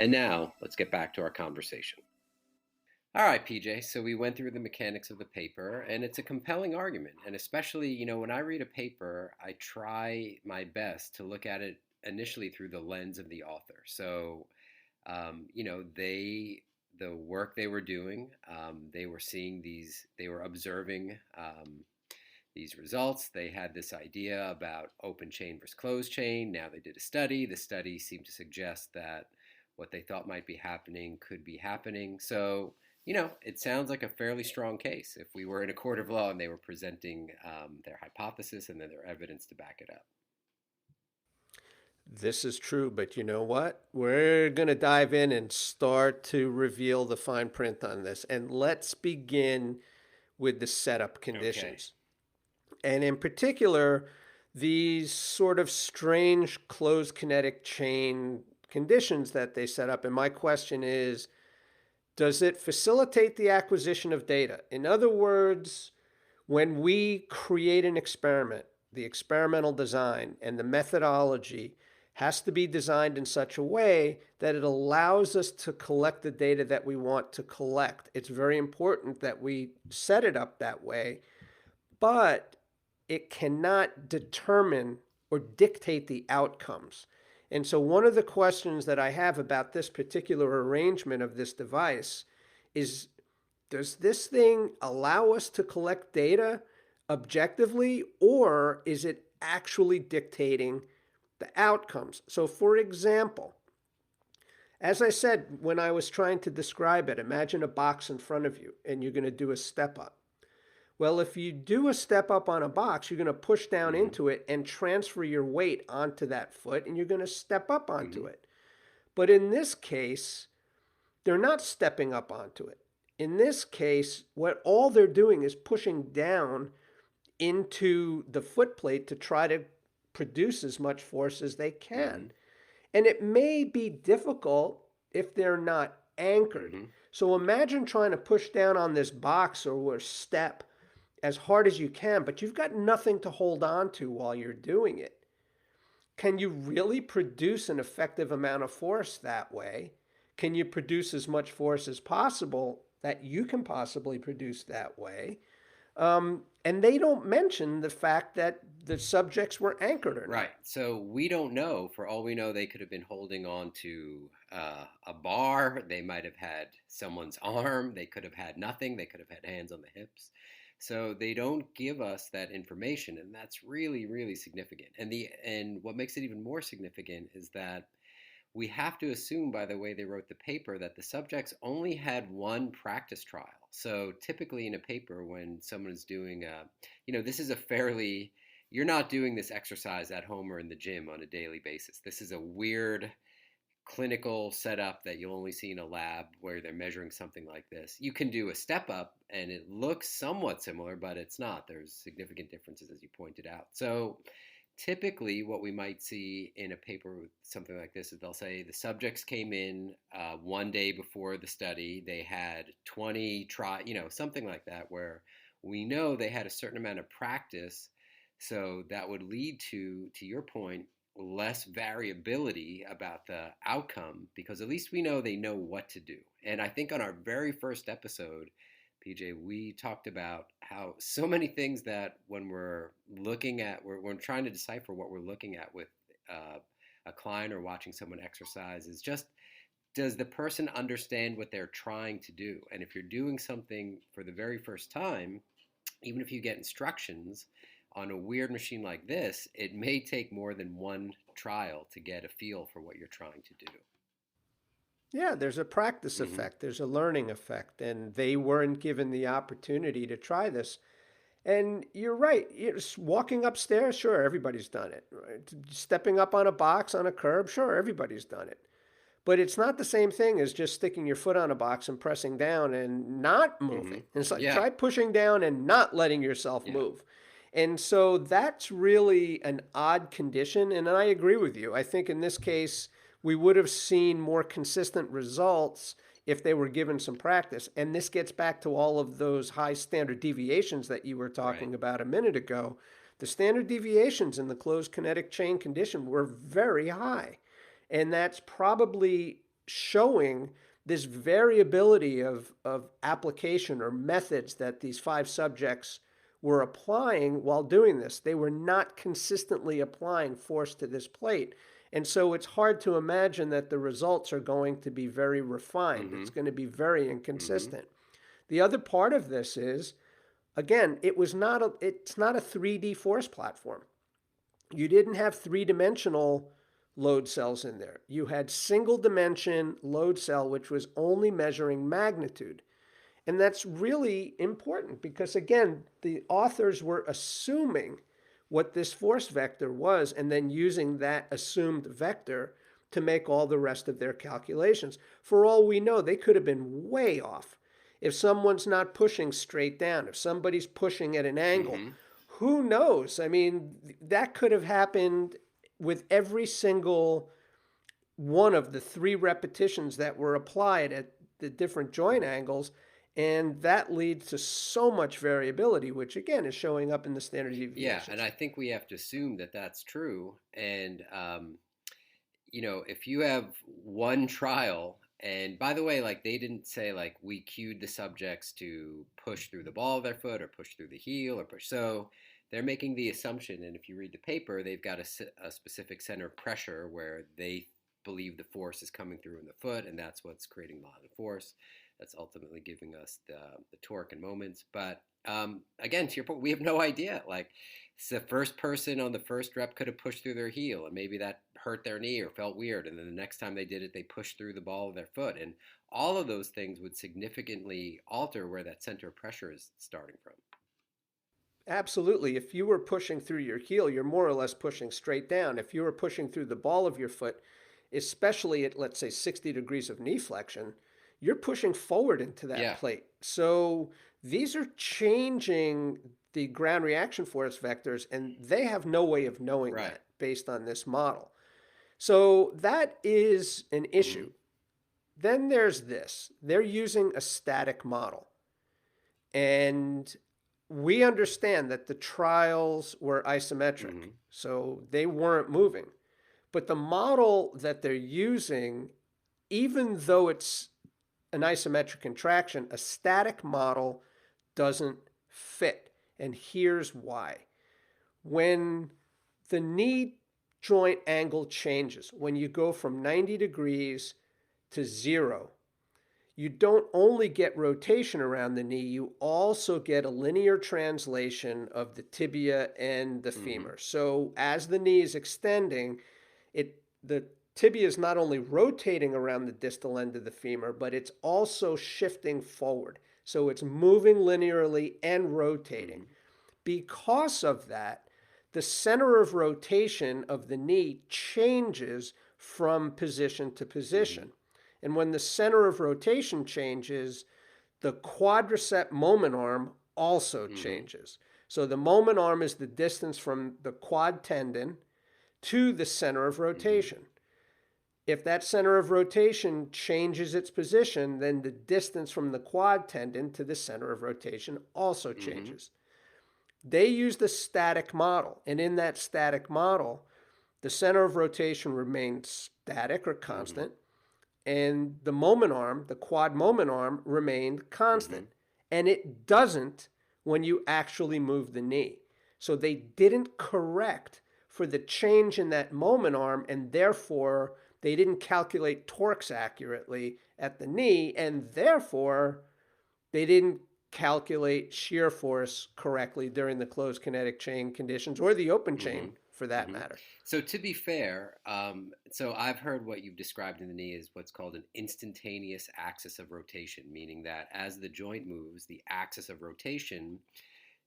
And now, let's get back to our conversation. All right, PJ. So we went through the mechanics of the paper, and it's a compelling argument. And especially, when I read a paper, I try my best to look at it initially through the lens of the author. So, the work they were doing, they were seeing they were observing these results. They had this idea about open chain versus closed chain. Now they did a study. The study seemed to suggest that what they thought might be happening could be happening. So, it sounds like a fairly strong case if we were in a court of law and they were presenting their hypothesis and then their evidence to back it up. This is true, but you know what? We're going to dive in and start to reveal the fine print on this. And let's begin with the setup Okay. conditions. And in particular, these sort of strange closed kinetic chain conditions that they set up. And my question is, does it facilitate the acquisition of data? In other words, when we create an experiment, the experimental design and the methodology has to be designed in such a way that it allows us to collect the data that we want to collect. It's very important that we set it up that way, but it cannot determine or dictate the outcomes. And so, one of the questions that I have about this particular arrangement of this device is, does this thing allow us to collect data objectively, or is it actually dictating the outcomes? So, for example, as I said when I was trying to describe it, imagine a box in front of you and you're going to do a step up. Well, if you do a step up on a box, you're going to push down Mm-hmm. into it and transfer your weight onto that foot, and you're going to step up Mm-hmm. onto it. But in this case, they're not stepping up onto it. In this case, what all they're doing is pushing down into the foot plate to try to produce as much force as they Mm-hmm. can. And it may be difficult if they're not anchored. Mm-hmm. So imagine trying to push down on this box or a step as hard as you can, but you've got nothing to hold on to while you're doing it. Can you really produce an effective amount of force that way? Can you produce as much force as possible that you can possibly produce that way? And they don't mention the fact that the subjects were anchored or Right. not. So we don't know. For all we know, they could have been holding on to a bar. They might have had someone's arm. They could have had nothing. They could have had hands on the hips. So they don't give us that information, and that's really, really significant. And what makes it even more significant is that we have to assume, by the way they wrote the paper, that the subjects only had one practice trial. So typically in a paper, when someone is doing this is a fairly, you're not doing this exercise at home or in the gym on a daily basis. This is a weird clinical setup that you'll only see in a lab where they're measuring something like this. You can do a step up and it looks somewhat similar, but it's not. There's significant differences, as you pointed out. So typically what we might see in a paper with something like this is they'll say the subjects came in one day before the study. They had 20 something like that, where we know they had a certain amount of practice. So that would lead to your point, less variability about the outcome, because at least we know they know what to do. And I think on our very first episode, PJ, we talked about how so many things that when we're looking at, we're trying to decipher what we're looking at with a client or watching someone exercise is just, does the person understand what they're trying to do? And if you're doing something for the very first time, even if you get instructions on a weird machine like this, it may take more than one trial to get a feel for what you're trying to do. Yeah, there's a practice Mm-hmm. effect, there's a learning effect, and they weren't given the opportunity to try this. And you're right. It's walking upstairs, sure, everybody's done it. Right? Stepping up on a box on a curb, sure, everybody's done it. But it's not the same thing as just sticking your foot on a box and pressing down and not Mm-hmm. moving. It's like Yeah. try pushing down and not letting yourself Yeah. move. And so that's really an odd condition. And I agree with you. I think in this case, we would have seen more consistent results if they were given some practice. And this gets back to all of those high standard deviations that you were Right. talking about a minute ago. The standard deviations in the closed kinetic chain condition were very high. And that's probably showing this variability of application or methods that these five subjects were applying while doing this. They were not consistently applying force to this plate. And so it's hard to imagine that the results are going to be very refined. Mm-hmm. It's going to be very Mm-hmm. inconsistent. The other part of this is, again, it's not a 3D force platform. You didn't have three-dimensional load cells in there. You had single dimension load cell, which was only measuring magnitude. And that's really important because, again, the authors were assuming what this force vector was and then using that assumed vector to make all the rest of their calculations. For all we know, they could have been way off. If someone's not pushing straight down, if somebody's pushing at an angle, Mm-hmm. who knows? I mean, that could have happened with every single one of the 3 repetitions that were applied at the different joint angles. And that leads to so much variability, which again is showing up in the standard Yeah, deviations. and I think we have to assume that that's true. And if you have one trial, and by the way, like they didn't say like we cued the subjects to push through the ball of their foot or push through the heel or push. So they're making the assumption, and if you read the paper, they've got a specific center of pressure where they believe the force is coming through in the foot, and that's what's creating the lot of force. That's ultimately giving us the torque and moments. But again, to your point, we have no idea. Like, the first person on the first rep could have pushed through their heel, and maybe that hurt their knee or felt weird. And then the next time they did it, they pushed through the ball of their foot. And all of those things would significantly alter where that center of pressure is starting from. Absolutely. If you were pushing through your heel, you're more or less pushing straight down. If you were pushing through the ball of your foot, especially at, let's say, 60 degrees of knee flexion, you're pushing forward into that Yeah. plate. So these are changing the ground reaction force vectors, and they have no way of knowing Right. that based on this model. So that is an Mm-hmm. issue. Then there's this. They're using a static model. And we understand that the trials were isometric, Mm-hmm. so they weren't moving. But the model that they're using, even though it's an isometric contraction, a static model doesn't fit. And here's why. When the knee joint angle changes, when you go from 90 degrees to 0, you don't only get rotation around the knee, you also get a linear translation of the tibia and the Mm-hmm. femur. So as the knee is extending, the tibia is not only rotating around the distal end of the femur, but it's also shifting forward. So it's moving linearly and rotating. Mm-hmm. Because of that, the center of rotation of the knee changes from position to Mm-hmm. position. And when the center of rotation changes, the quadricep moment arm also Mm-hmm. changes. So the moment arm is the distance from the quad tendon to the center of Mm-hmm. rotation. If that center of rotation changes its position, then the distance from the quad tendon to the center of rotation also Mm-hmm. changes. They used a static model, and in that static model, the center of rotation remained static or Mm-hmm. constant, and the moment arm, the quad moment arm, remained Mm-hmm. constant. And it doesn't when you actually move the knee. So they didn't correct for the change in that moment arm, and therefore they didn't calculate torques accurately at the knee, and therefore they didn't calculate shear force correctly during the closed kinetic chain conditions or the open Mm-hmm. chain for that Mm-hmm. matter. So to be fair, so I've heard what you've described in the knee is what's called an instantaneous axis of rotation, meaning that as the joint moves, the axis of rotation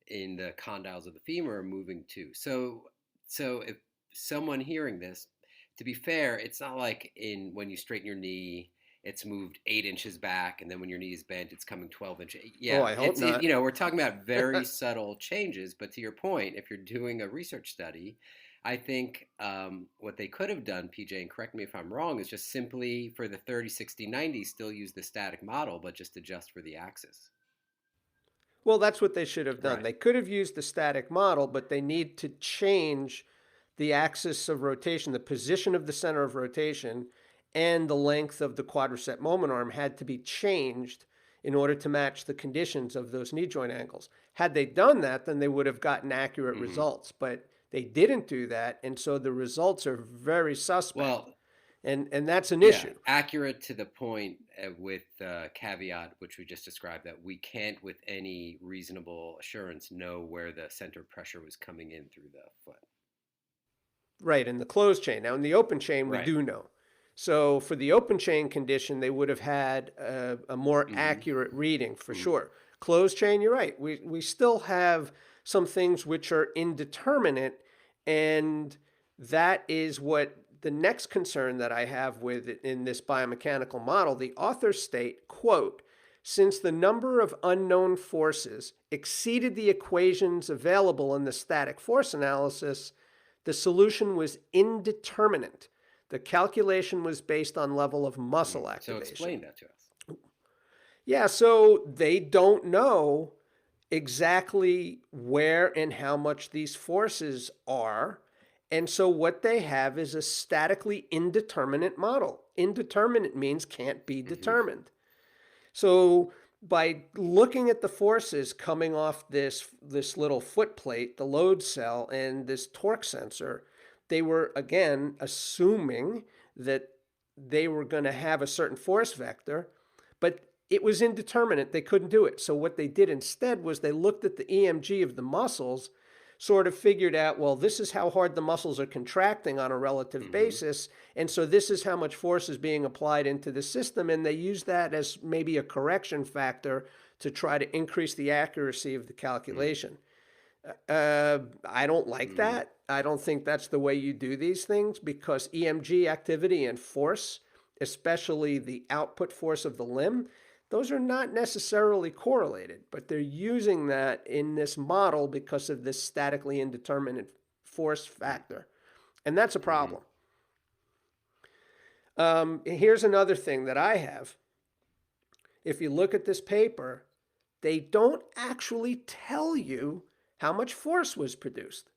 in the condyles of the femur are moving too. So if someone hearing this, to be fair, it's not like in when you straighten your knee, it's moved 8 inches back, and then when your knee is bent, it's coming 12 inches. Oh, Yeah, I hope not. we're talking about very subtle changes. But to your point, if you're doing a research study, I think what they could have done, PJ, and correct me if I'm wrong, is just simply for the 30, 60, 90, still use the static model, but just adjust for the axis. Well, that's what they should have done. Right. They could have used the static model, but they need to change the axis of rotation, the position of the center of rotation, and the length of the quadricep moment arm had to be changed in order to match the conditions of those knee joint angles. Had they done that, then they would have gotten accurate Mm-hmm. results, but they didn't do that, and so the results are very suspect. Well, And that's an yeah, issue. accurate to the point with caveat, which we just described, that we can't, with any reasonable assurance, know where the center of pressure was coming in through the foot. Right, in the closed chain. Now, in the open chain, we Right. do know. So, for the open chain condition, they would have had a more Mm-hmm. accurate reading for Mm-hmm. sure. Closed chain, you're right. We still have some things which are indeterminate. And that is what the next concern that I have with it in this biomechanical model. The authors state, quote, since the number of unknown forces exceeded the equations available in the static force analysis, the solution was indeterminate. The calculation was based on level of muscle activation. So explain that to us. Yeah, so they don't know exactly where and how much these forces are. And so what they have is a statically indeterminate model. Indeterminate means can't be determined. So by looking at the forces coming off this little foot plate, the load cell, and this torque sensor, they were, again, assuming that they were going to have a certain force vector, but it was indeterminate. They couldn't do it. So what they did instead was they looked at the EMG of the muscles, sort of figured out, well, this is how hard the muscles are contracting on a relative basis, and so this is how much force is being applied into the system, and they use that as maybe a correction factor to try to increase the accuracy of the calculation. I don't like that. I don't think that's the way you do these things, because EMG activity and force, especially the output force of the limb, those are not necessarily correlated, but they're using that in this model because of this statically indeterminate force factor. And that's a problem. Here's another thing that I have. If you look at this paper, they don't actually tell you how much force was produced.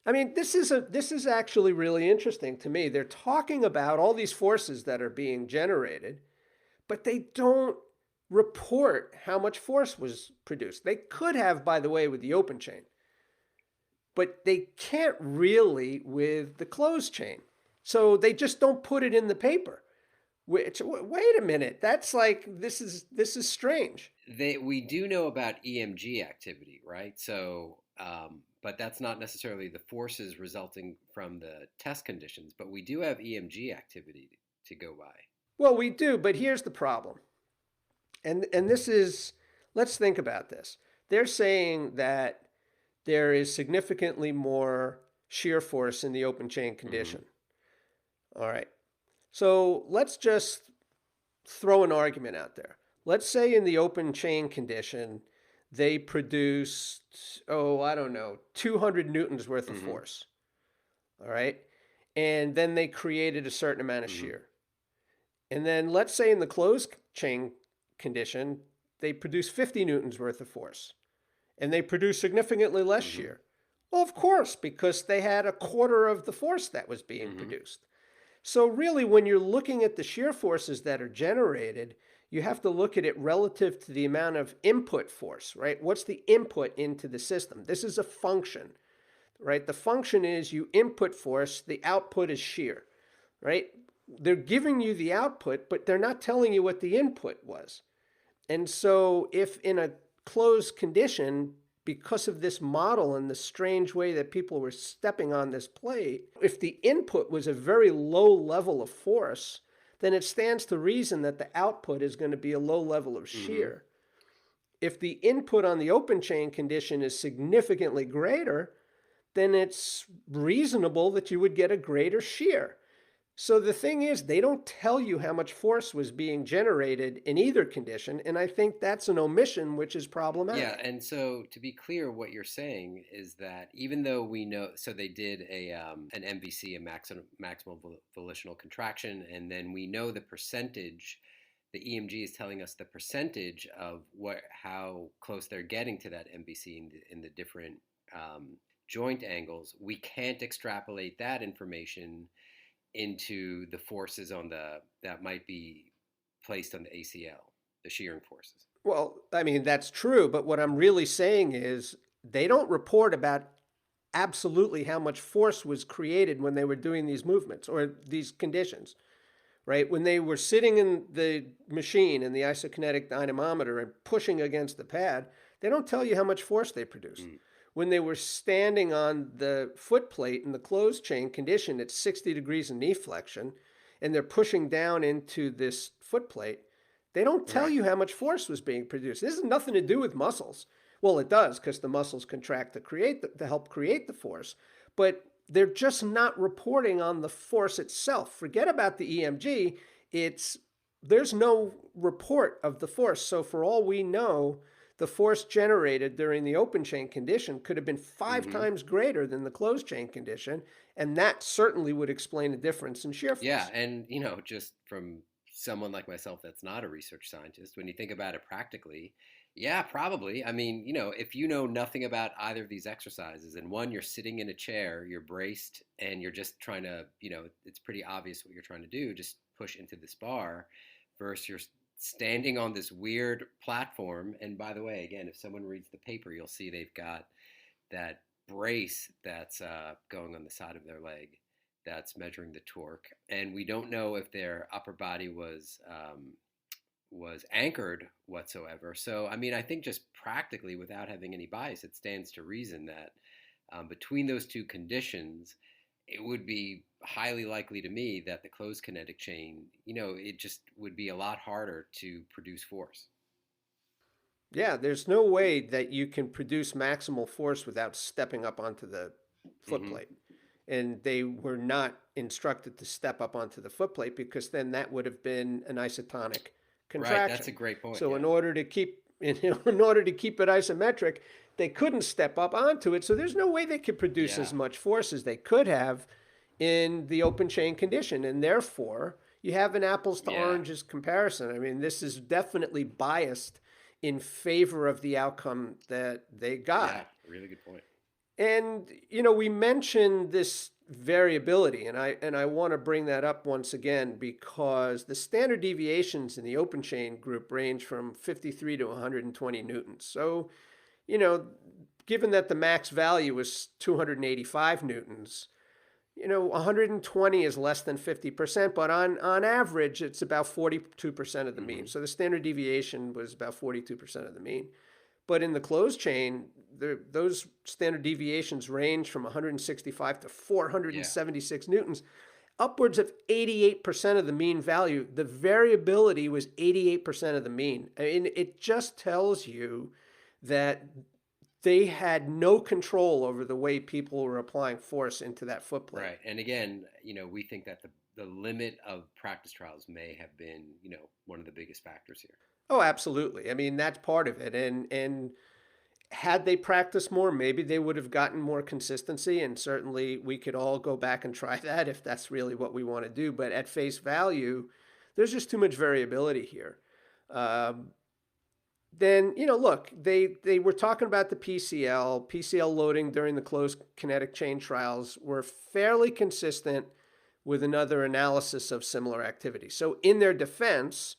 I mean, this is actually really interesting to me. They're talking about all these forces that are being generated, but they don't report how much force was produced. They could have, by the way, with the open chain, but they can't really with the closed chain. So they just don't put it in the paper. Which, wait a minute, that's like, this is strange. We do know about EMG activity, right? So, but that's not necessarily the forces resulting from the test conditions, but we do have EMG activity to go by. Well, we do, but here's the problem. And this is, let's think about this. They're saying that there is significantly more shear force in the open chain condition. All right. So let's just throw an argument out there. Let's say in the open chain condition, they produced, 200 newtons worth of force. All right. And then they created a certain amount of shear. And then let's say in the closed chain condition, they produce 50 newtons worth of force. And they produce significantly less shear. Well, of course, because they had a quarter of the force that was being produced. So really, when you're looking at the shear forces that are generated, you have to look at it relative to the amount of input force, right? What's the input into the system? This is a function, right? The function is you input force, the output is shear, right? They're giving you the output, but they're not telling you what the input was. And so if in a closed condition, because of this model and the strange way that people were stepping on this plate, if the input was a very low level of force, then it stands to reason that the output is going to be a low level of shear. If the input on the open chain condition is significantly greater, then it's reasonable that you would get a greater shear. So the thing is, they don't tell you how much force was being generated in either condition, and I think that's an omission which is problematic. Yeah, and so to be clear, what you're saying is that even though we know, so they did an MVC, a maximal volitional contraction, and then we know the percentage. The EMG is telling us the percentage of how close they're getting to that MVC in the different joint angles. We can't extrapolate that information into the forces that might be placed on the ACL, the shearing forces. Well, I mean, that's true, but what I'm really saying is they don't report about absolutely how much force was created when they were doing these movements or these conditions, right? When they were sitting in the machine in the isokinetic dynamometer and pushing against the pad, they don't tell you how much force they produced. When they were standing on the foot plate in the closed chain condition at 60 degrees of knee flexion, and they're pushing down into this foot plate, they don't tell you how much force was being produced. This has nothing to do with muscles. Well, it does because the muscles contract to help create the force, but they're just not reporting on the force itself. Forget about the EMG. It's there's no report of the force. So for all we know, the force generated during the open chain condition could have been five Hmm. times greater than the closed chain condition, and that certainly would explain the difference in shear Yeah, force. and just from someone like myself that's not a research scientist, when you think about it practically, yeah, probably. I mean, if you know nothing about either of these exercises, and one, you're sitting in a chair, you're braced, and you're just trying to, it's pretty obvious what you're trying to do, just push into this bar, versus you're standing on this weird platform. And by the way, again, if someone reads the paper, you'll see they've got that brace that's going on the side of their leg that's measuring the torque, and we don't know if their upper body was anchored whatsoever. So, I mean, I think just practically, without having any bias, it stands to reason that between those two conditions, it would be highly likely to me that the closed kinetic chain, it just would be a lot harder to produce force. Yeah, there's no way that you can produce maximal force without stepping up onto the foot Hmm. plate. And they were not instructed to step up onto the foot plate because then that would have been an isotonic Right, that's contraction. a great point. So Yeah, in order to keep in order to keep it isometric, they couldn't step up onto it. So there's no way they could produce yeah, as much force as they could have in the open chain condition. And therefore, you have an apples to yeah, oranges comparison. I mean, this is definitely biased in favor of the outcome that they yeah. got. Really good point. And we mentioned this variability, and I want to bring that up once again because the standard deviations in the open chain group range from 53 to 120 newtons. So, you know, given that the max value was 285 newtons, 120 is less than 50%, but on average, it's about 42% of the mean. Hmm. So the standard deviation was about 42% of the mean. But in the closed chain, those standard deviations range from 165 to Yeah. 476 newtons, upwards of 88% of the mean value. The variability was 88% of the mean. I mean, it just tells you that they had no control over the way people were applying force into that foot plate. Right. And again, we think that the limit of practice trials may have been, one of the biggest factors here. Oh, absolutely. I mean, that's part of it. And had they practiced more, maybe they would have gotten more consistency. And certainly we could all go back and try that if that's really what we want to do. But at face value, there's just too much variability here. Um, then, look, they were talking about the PCL loading during the closed kinetic chain trials were fairly consistent with another analysis of similar activity. So in their defense,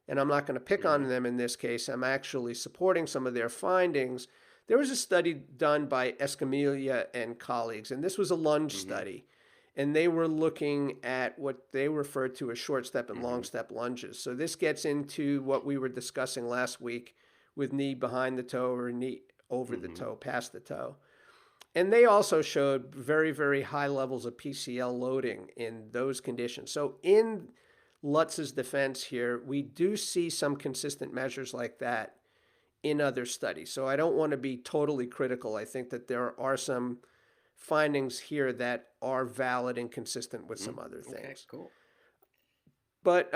and I'm not going to pick Hmm. on them in this case, I'm actually supporting some of their findings. There was a study done by Escamilla and colleagues, and this was a lunge Hmm. study. And they were looking at what they referred to as short step and long Hmm. step lunges. So this gets into what we were discussing last week with knee behind the toe or knee over the Hmm. toe, past the toe. And they also showed very, very high levels of PCL loading in those conditions. So in Lutz's defense here, we do see some consistent measures like that in other studies. So I don't want to be totally critical. I think that there are some findings here that are valid and consistent with Hmm. some other Okay, things. cool. But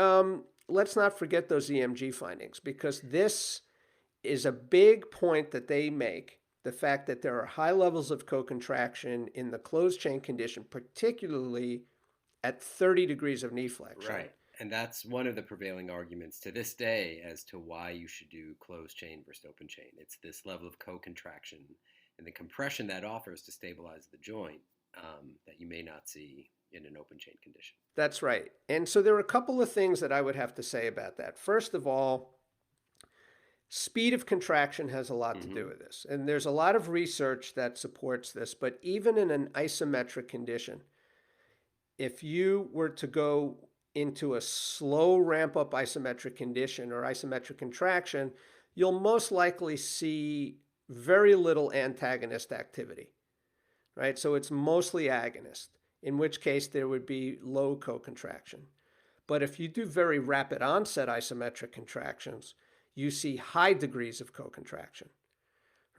let's not forget those EMG findings because this is a big point that they make. The fact that there are high levels of co-contraction in the closed chain condition, particularly at 30 degrees of knee flexion. Right. And that's one of the prevailing arguments to this day as to why you should do closed chain versus open chain. It's this level of co-contraction and the compression that offers to stabilize the joint that you may not see in an open chain condition. That's right. And so there are a couple of things that I would have to say about that. First of all, speed of contraction has a lot to Hmm. do with this. And there's a lot of research that supports this, but even in an isometric condition, if you were to go into a slow ramp up isometric condition or isometric contraction, you'll most likely see very little antagonist activity, right? So it's mostly agonist, in which case there would be low co-contraction. But if you do very rapid onset isometric contractions, you see high degrees of co-contraction,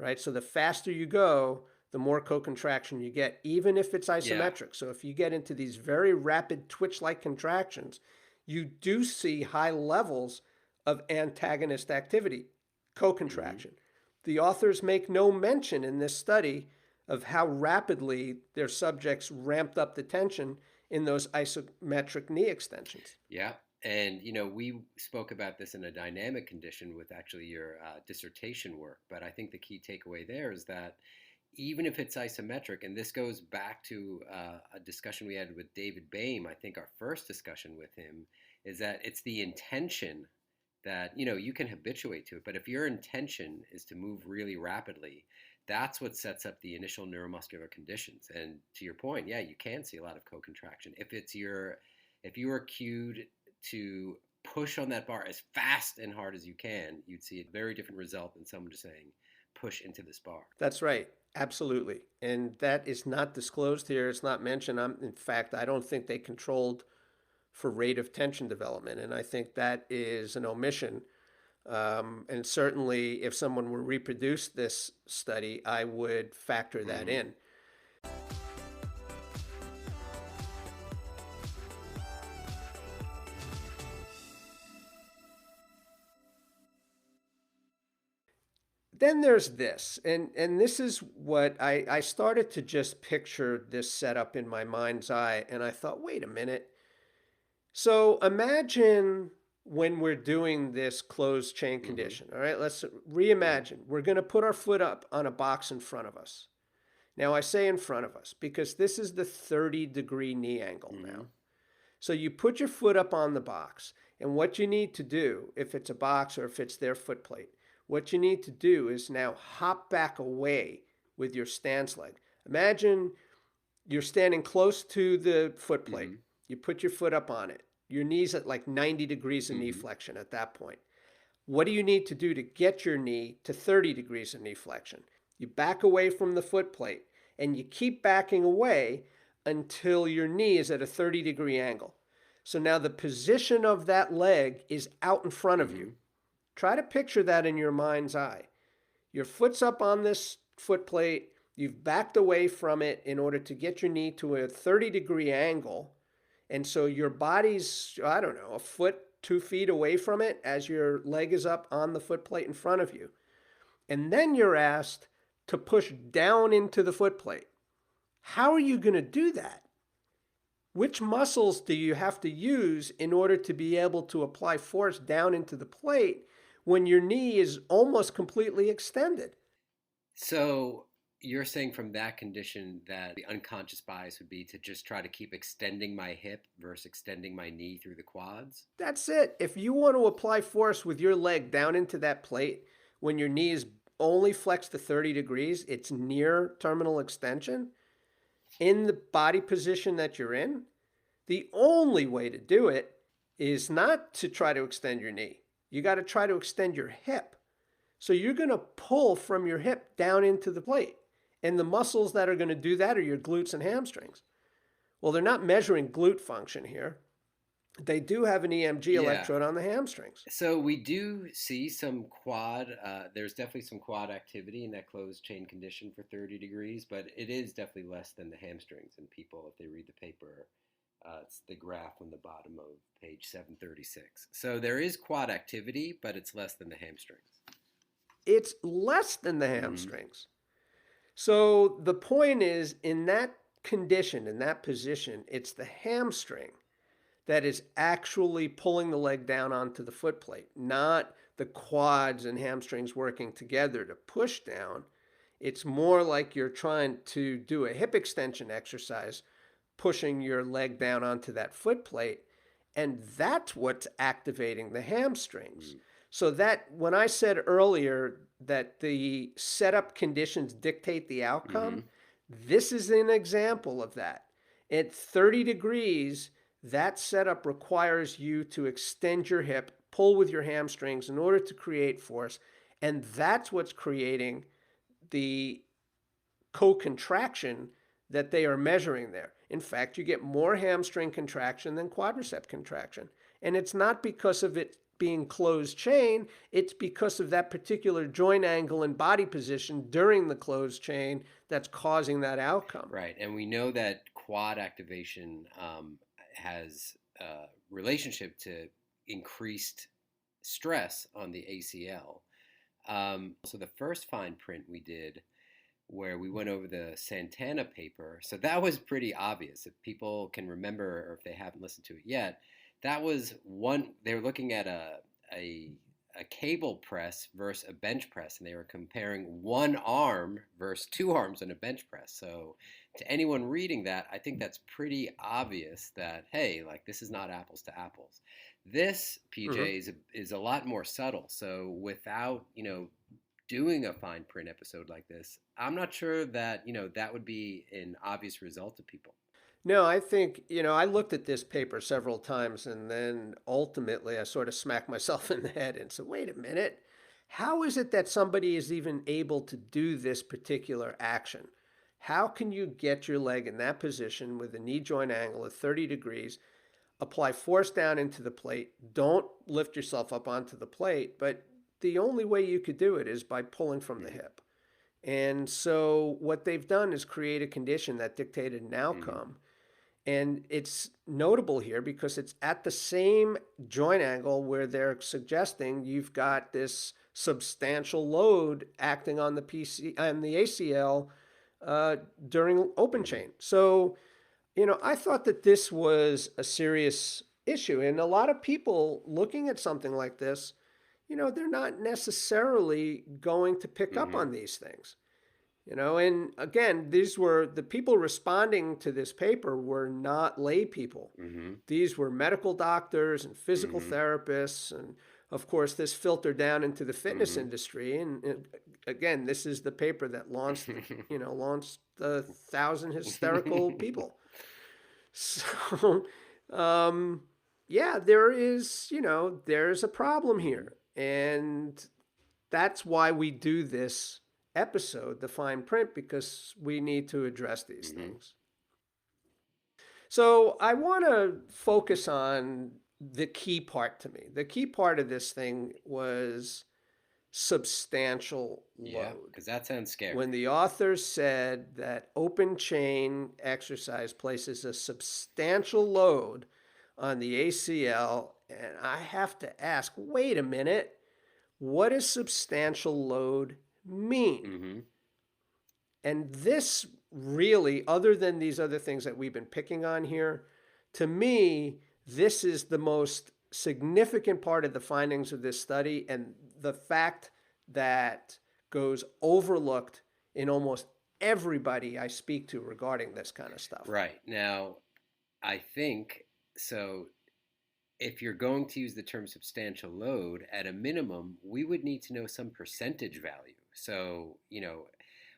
right? So the faster you go, the more co-contraction you get, even if it's Yeah. isometric. So if you get into these very rapid twitch-like contractions, you do see high levels of antagonist activity, Hmm. co-contraction. The authors make no mention in this study of how rapidly their subjects ramped up the tension in those isometric knee extensions. Yeah. And, we spoke about this in a dynamic condition with actually your dissertation work. But I think the key takeaway there is that even if it's isometric, and this goes back to a discussion we had with David Boehm, I think our first discussion with him, is that it's the intention that, you can habituate to it. But if your intention is to move really rapidly, that's what sets up the initial neuromuscular conditions. And to your point, yeah, you can see a lot of co-contraction. If you are cued to push on that bar as fast and hard as you can, you'd see a very different result than someone just saying, push into this bar. That's right. Absolutely. And that is not disclosed here. It's not mentioned. In fact, I don't think they controlled for rate of tension development. And I think that is an omission. And certainly, if someone were to reproduce this study, I would factor that Hmm. in. Then there's this, and this is what I started to just picture this setup in my mind's eye, and I thought, wait a minute. So imagine when we're doing this closed chain Hmm. condition. All right, let's Yeah. reimagine. We're going to put our foot up on a box in front of us. Now, I say in front of us because this is the 30-degree knee angle now. Hmm. So you put your foot up on the box, and what you need to do, if it's a box or if it's their foot plate, what you need to do is now hop back away with your stance leg. Imagine you're standing close to the foot plate. Hmm. You put your foot up on it. Your knee's at like 90 degrees of knee Hmm. flexion at that point. What do you need to do to get your knee to 30 degrees of knee flexion? You back away from the foot plate and you keep backing away until your knee is at a 30-degree angle. So now the position of that leg is out in front of you. Hmm. Try to picture that in your mind's eye. Your foot's up on this foot plate. You've backed away from it in order to get your knee to a 30-degree angle. And so your body's, I don't know, a foot, 2 feet away from it as your leg is up on the foot plate in front of you. And then you're asked to push down into the foot plate. How are you going to do that? Which muscles do you have to use in order to be able to apply force down into the plate when your knee is almost completely extended? So you're saying from that condition that the unconscious bias would be to just try to keep extending my hip versus extending my knee through the quads? That's it. If you want to apply force with your leg down into that plate when your knee is only flexed to 30 degrees, it's near terminal extension in the body position that you're in, the only way to do it is not to try to extend your knee. You got to try to extend your hip. So you're going to pull from your hip down into the plate. And the muscles that are going to do that are your glutes and hamstrings. Well, they're not measuring glute function here. They do have an EMG Yeah. electrode on the hamstrings. So we do see some quad, there's definitely some quad activity in that closed chain condition for 30 degrees, but it is definitely less than the hamstrings. And people, if they read the paper, it's the graph on the bottom of page 736. So there is quad activity, but it's less than the hamstrings. It's less than the Hmm. hamstrings. So the point is, in that condition, in that position, it's the hamstring that is actually pulling the leg down onto the foot plate, not the quads and hamstrings working together to push down. It's more like you're trying to do a hip extension exercise, pushing your leg down onto that foot plate. And that's what's activating the hamstrings. Mm. So that when I said earlier that the setup conditions dictate the outcome, Hmm. this is an example of that. At 30 degrees, that setup requires you to extend your hip, pull with your hamstrings in order to create force. And that's what's creating the co-contraction that they are measuring there. In fact, you get more hamstring contraction than quadricep contraction. And it's not because of it being closed chain, it's because of that particular joint angle and body position during the closed chain that's causing that outcome. Right. And we know that quad activation has a relationship to increased stress on the ACL. So the first fine print we did, where we went over the Santana paper, so that was pretty obvious. If people can remember, or if they haven't listened to it yet, that was one. They were looking at a cable press versus a bench press, and they were comparing one arm versus two arms on a bench press. So to anyone reading that, I think that's pretty obvious that, hey, like, this is not apples to apples. This, PJ, is a lot more subtle. So without, doing a fine print episode like this, I'm not sure that, that would be an obvious result to people. No, I think, I looked at this paper several times, and then ultimately I sort of smacked myself in the head and said, wait a minute, how is it that somebody is even able to do this particular action? How can you get your leg in that position with a knee joint angle of 30 degrees, apply force down into the plate, don't lift yourself up onto the plate, but the only way you could do it is by pulling from the hip. And so what they've done is create a condition that dictated an outcome. And it's notable here because it's at the same joint angle where they're suggesting you've got this substantial load acting on the ACL during open chain. So, I thought that this was a serious issue. And a lot of people looking at something like this, they're not necessarily going to pick up on these things. And again, these were the people responding to this paper were not lay people. These were medical doctors and physical therapists. And of course, this filtered down into the fitness industry. And again, this is the paper that launched 1,000 hysterical people. So, yeah, there's a problem here. And that's why we do this episode, the fine print, because we need to address these things. So I want to focus on the key part to me. The key part of this thing was substantial load. Yeah, because that sounds scary. When the authors said that open chain exercise places a substantial load on the ACL, and I have to ask, wait a minute, what does substantial load mean? And this really, other than these other things that we've been picking on here, to me, this is the most significant part of the findings of this study, and the fact that goes overlooked in almost everybody I speak to regarding this kind of stuff. Right. Now, I think, so if you're going to use the term substantial load, at a minimum, we would need to know some percentage value. So,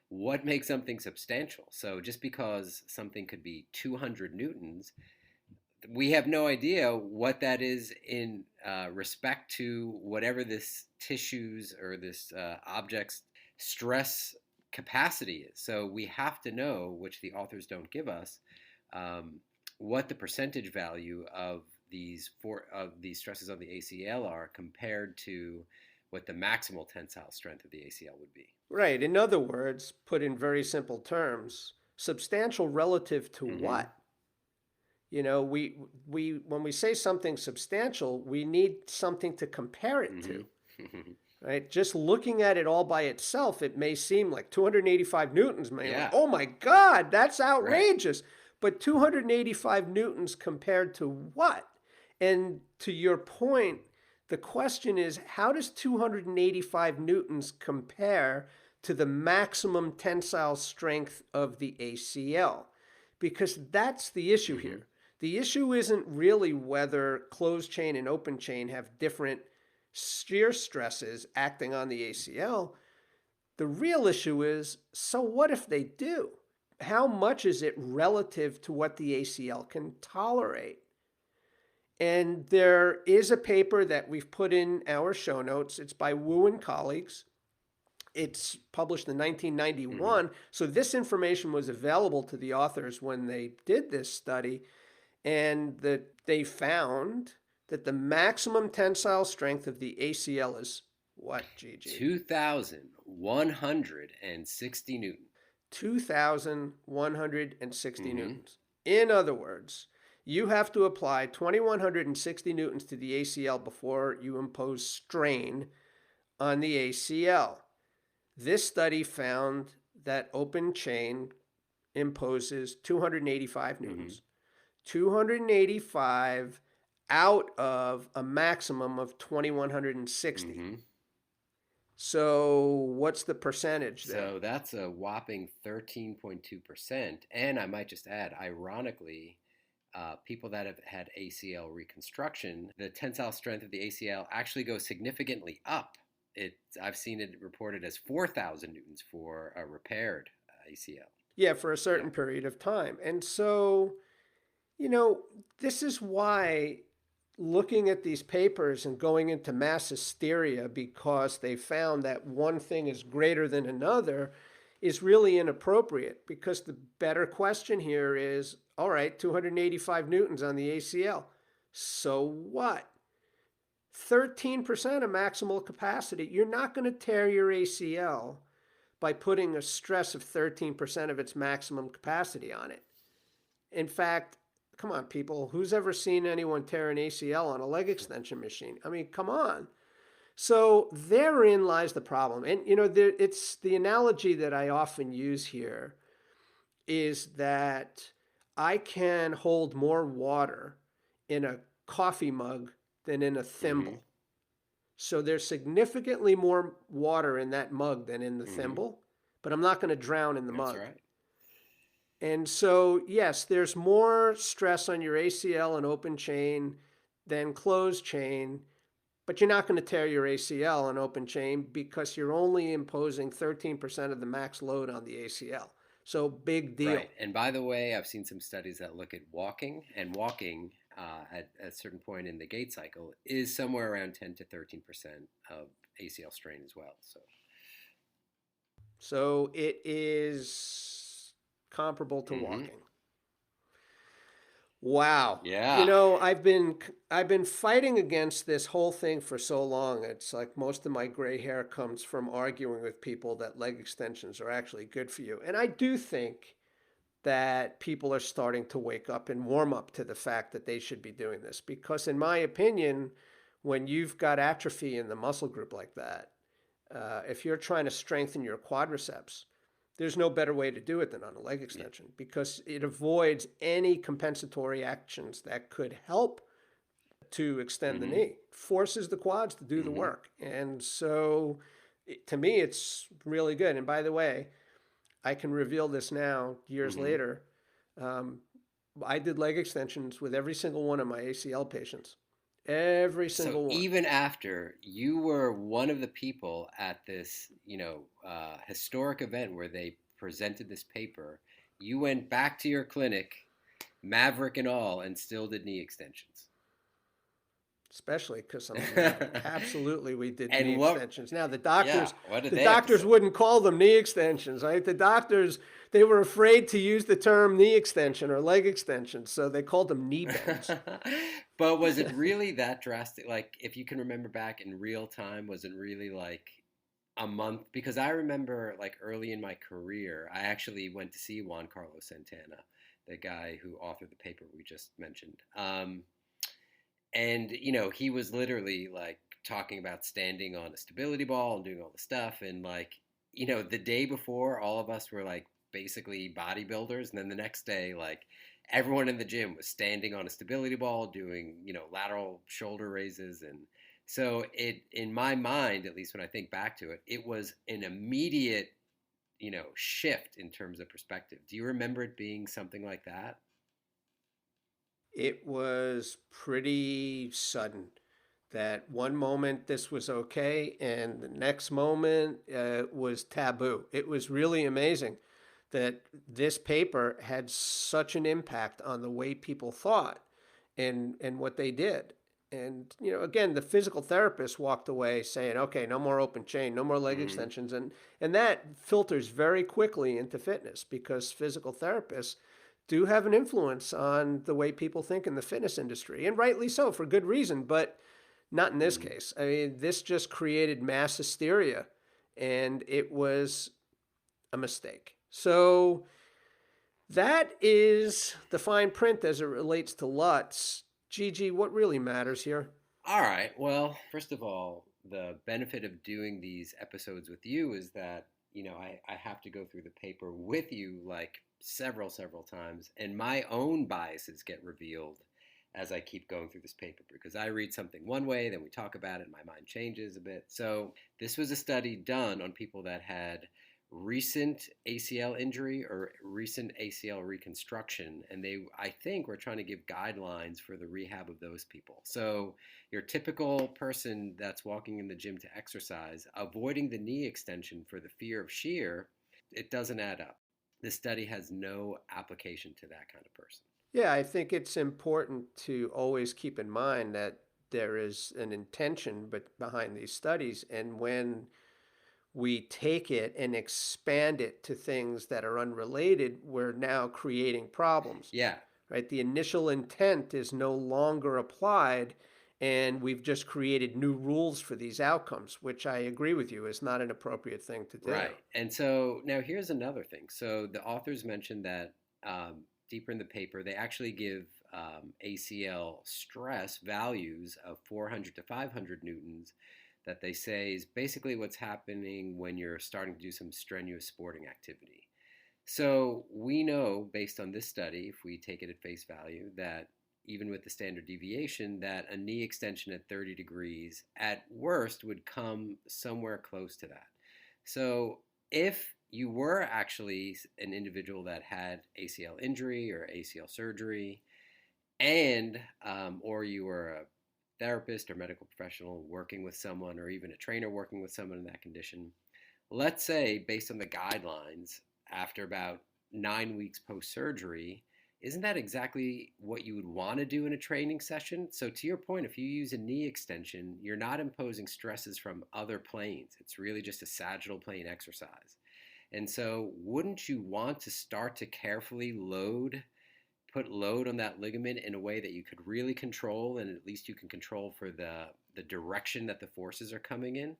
what makes something substantial? So just because something could be 200 newtons, we have no idea what that is in respect to whatever this tissue's or this object's stress capacity is. So we have to know, which the authors don't give us, what the percentage value of these stresses on the ACL are compared to what the maximal tensile strength of the ACL would be. Right. In other words, put in very simple terms, substantial relative to what? We when we say something substantial, we need something to compare it to. Right? Just looking at it all by itself, it may seem like 285 newtons. Oh my God, that's outrageous. Right. But 285 newtons compared to what? And to your point, the question is, how does 285 newtons compare to the maximum tensile strength of the ACL? Because that's the issue here. The issue isn't really whether closed chain and open chain have different shear stresses acting on the ACL. The real issue is, so what if they do? How much is it relative to what the ACL can tolerate? And there is a paper that we've put in our show notes. It's by Wu and colleagues. It's published in 1991. So this information was available to the authors when they did this study. And they found that the maximum tensile strength of the ACL is what, Gigi? 2,160 Newton. 2,160 Mm-hmm. newtons. In other words, you have to apply 2,160 newtons to the ACL before you impose strain on the ACL. This study found that open chain imposes 285 newtons. Mm-hmm. 285 out of a maximum of 2,160. Mm-hmm. So what's the percentage there? So that's a whopping 13.2%. And I might just add, ironically, people that have had ACL reconstruction, the tensile strength of the ACL actually goes significantly up. I've seen it reported as 4,000 newtons for a repaired ACL. Yeah, for a certain period of time. And so, this is why looking at these papers and going into mass hysteria because they found that one thing is greater than another is really inappropriate, because the better question here is, all right, 285 newtons on the ACL. So what? 13% of maximal capacity. You're not going to tear your ACL by putting a stress of 13% of its maximum capacity on it. In fact, come on, people, who's ever seen anyone tear an ACL on a leg extension machine? I mean, come on. So therein lies the problem. And, it's the analogy that I often use here is that I can hold more water in a coffee mug than in a thimble. Mm-hmm. So there's significantly more water in that mug than in the Mm-hmm. thimble, but I'm not going to drown in the That's mug. right. And so, yes, there's more stress on your ACL and open chain than closed chain, but you're not going to tear your ACL on open chain because you're only imposing 13% of the max load on the ACL. So big deal. Right. And by the way, I've seen some studies that look at walking, and walking at a certain point in the gait cycle is somewhere around 10 to 13% of ACL strain as well. So it is comparable to Mm-hmm. walking. Wow. Yeah. I've been fighting against this whole thing for so long. It's like most of my gray hair comes from arguing with people that leg extensions are actually good for you. And I do think that people are starting to wake up and warm up to the fact that they should be doing this, because in my opinion, when you've got atrophy in the muscle group like that, if you're trying to strengthen your quadriceps, there's no better way to do it than on a leg extension, because it avoids any compensatory actions that could help to extend Mm-hmm. the knee, forces the quads to do Mm-hmm. the work. And so to me, it's really good. And by the way, I can reveal this now, years Mm-hmm. later. I did leg extensions with every single one of my ACL patients. Every So single one. even after you were one of the people at this, historic event where they presented this paper, you went back to your clinic, Maverick and all, and still did knee extensions. Especially because I'm a Maverick. Absolutely, we did And knee extensions. Now what did the they have to doctors say? wouldn't call them knee extensions, right? The doctors, they were afraid to use the term knee extension or leg extension, so they called them knee bends. But was it really that drastic? Like, if you can remember back in real time, was it really like a month? Because I remember, like, early in my career, I actually went to see Juan Carlos Santana, the guy who authored the paper we just mentioned. And, he was literally like talking about standing on a stability ball and doing all the stuff. And, like, the day before, all of us were like basically bodybuilders. And then the next day, like, everyone in the gym was standing on a stability ball doing, lateral shoulder raises. And so in my mind, at least when I think back to it, it was an immediate, shift in terms of perspective. Do you remember it being something like that? It was pretty sudden that one moment this was okay, and the next moment was taboo. It was really amazing that this paper had such an impact on the way people thought and what they did. And again, the physical therapist walked away saying, "Okay, no more open chain, no more leg Mm-hmm. extensions," and that filters very quickly into fitness, because physical therapists, do have an influence on the way people think in the fitness industry, and rightly so, for good reason, but not in this Mm. case. I mean, this just created mass hysteria, and it was a mistake. So that is the fine print as it relates to LUTs. Gigi, what really matters here? All right. Well, first of all, the benefit of doing these episodes with you is that, I have to go through the paper with you like several times, and my own biases get revealed as I keep going through this paper because I read something one way, then we talk about it, and my mind changes a bit. So, this was a study done on people that had recent ACL injury or recent ACL reconstruction, and I think, were trying to give guidelines for the rehab of those people. So, your typical person that's walking in the gym to exercise, avoiding the knee extension for the fear of shear, it doesn't add up. This study has no application to that kind of person. Yeah, I think it's important to always keep in mind that there is an intention behind these studies. And when we take it and expand it to things that are unrelated, we're now creating problems, Yeah, right? The initial intent is no longer applied, and we've just created new rules for these outcomes, which I agree with you is not an appropriate thing to do. right. And so now here's another thing. So the authors mentioned that deeper in the paper, they actually give ACL stress values of 400 to 500 newtons that they say is basically what's happening when you're starting to do some strenuous sporting activity. So we know, based on this study, if we take it at face value, that even with the standard deviation, that a knee extension at 30 degrees at worst would come somewhere close to that. So if you were actually an individual that had ACL injury or ACL surgery, and or you were a therapist or medical professional working with someone, or even a trainer working with someone in that condition, let's say, based on the guidelines, after about 9 weeks post surgery, isn't that exactly what you would want to do in a training session? So, to your point, if you use a knee extension, you're not imposing stresses from other planes. It's really just a sagittal plane exercise. And so, wouldn't you want to start to carefully put load on that ligament in a way that you could really control, and at least you can control for the direction that the forces are coming in?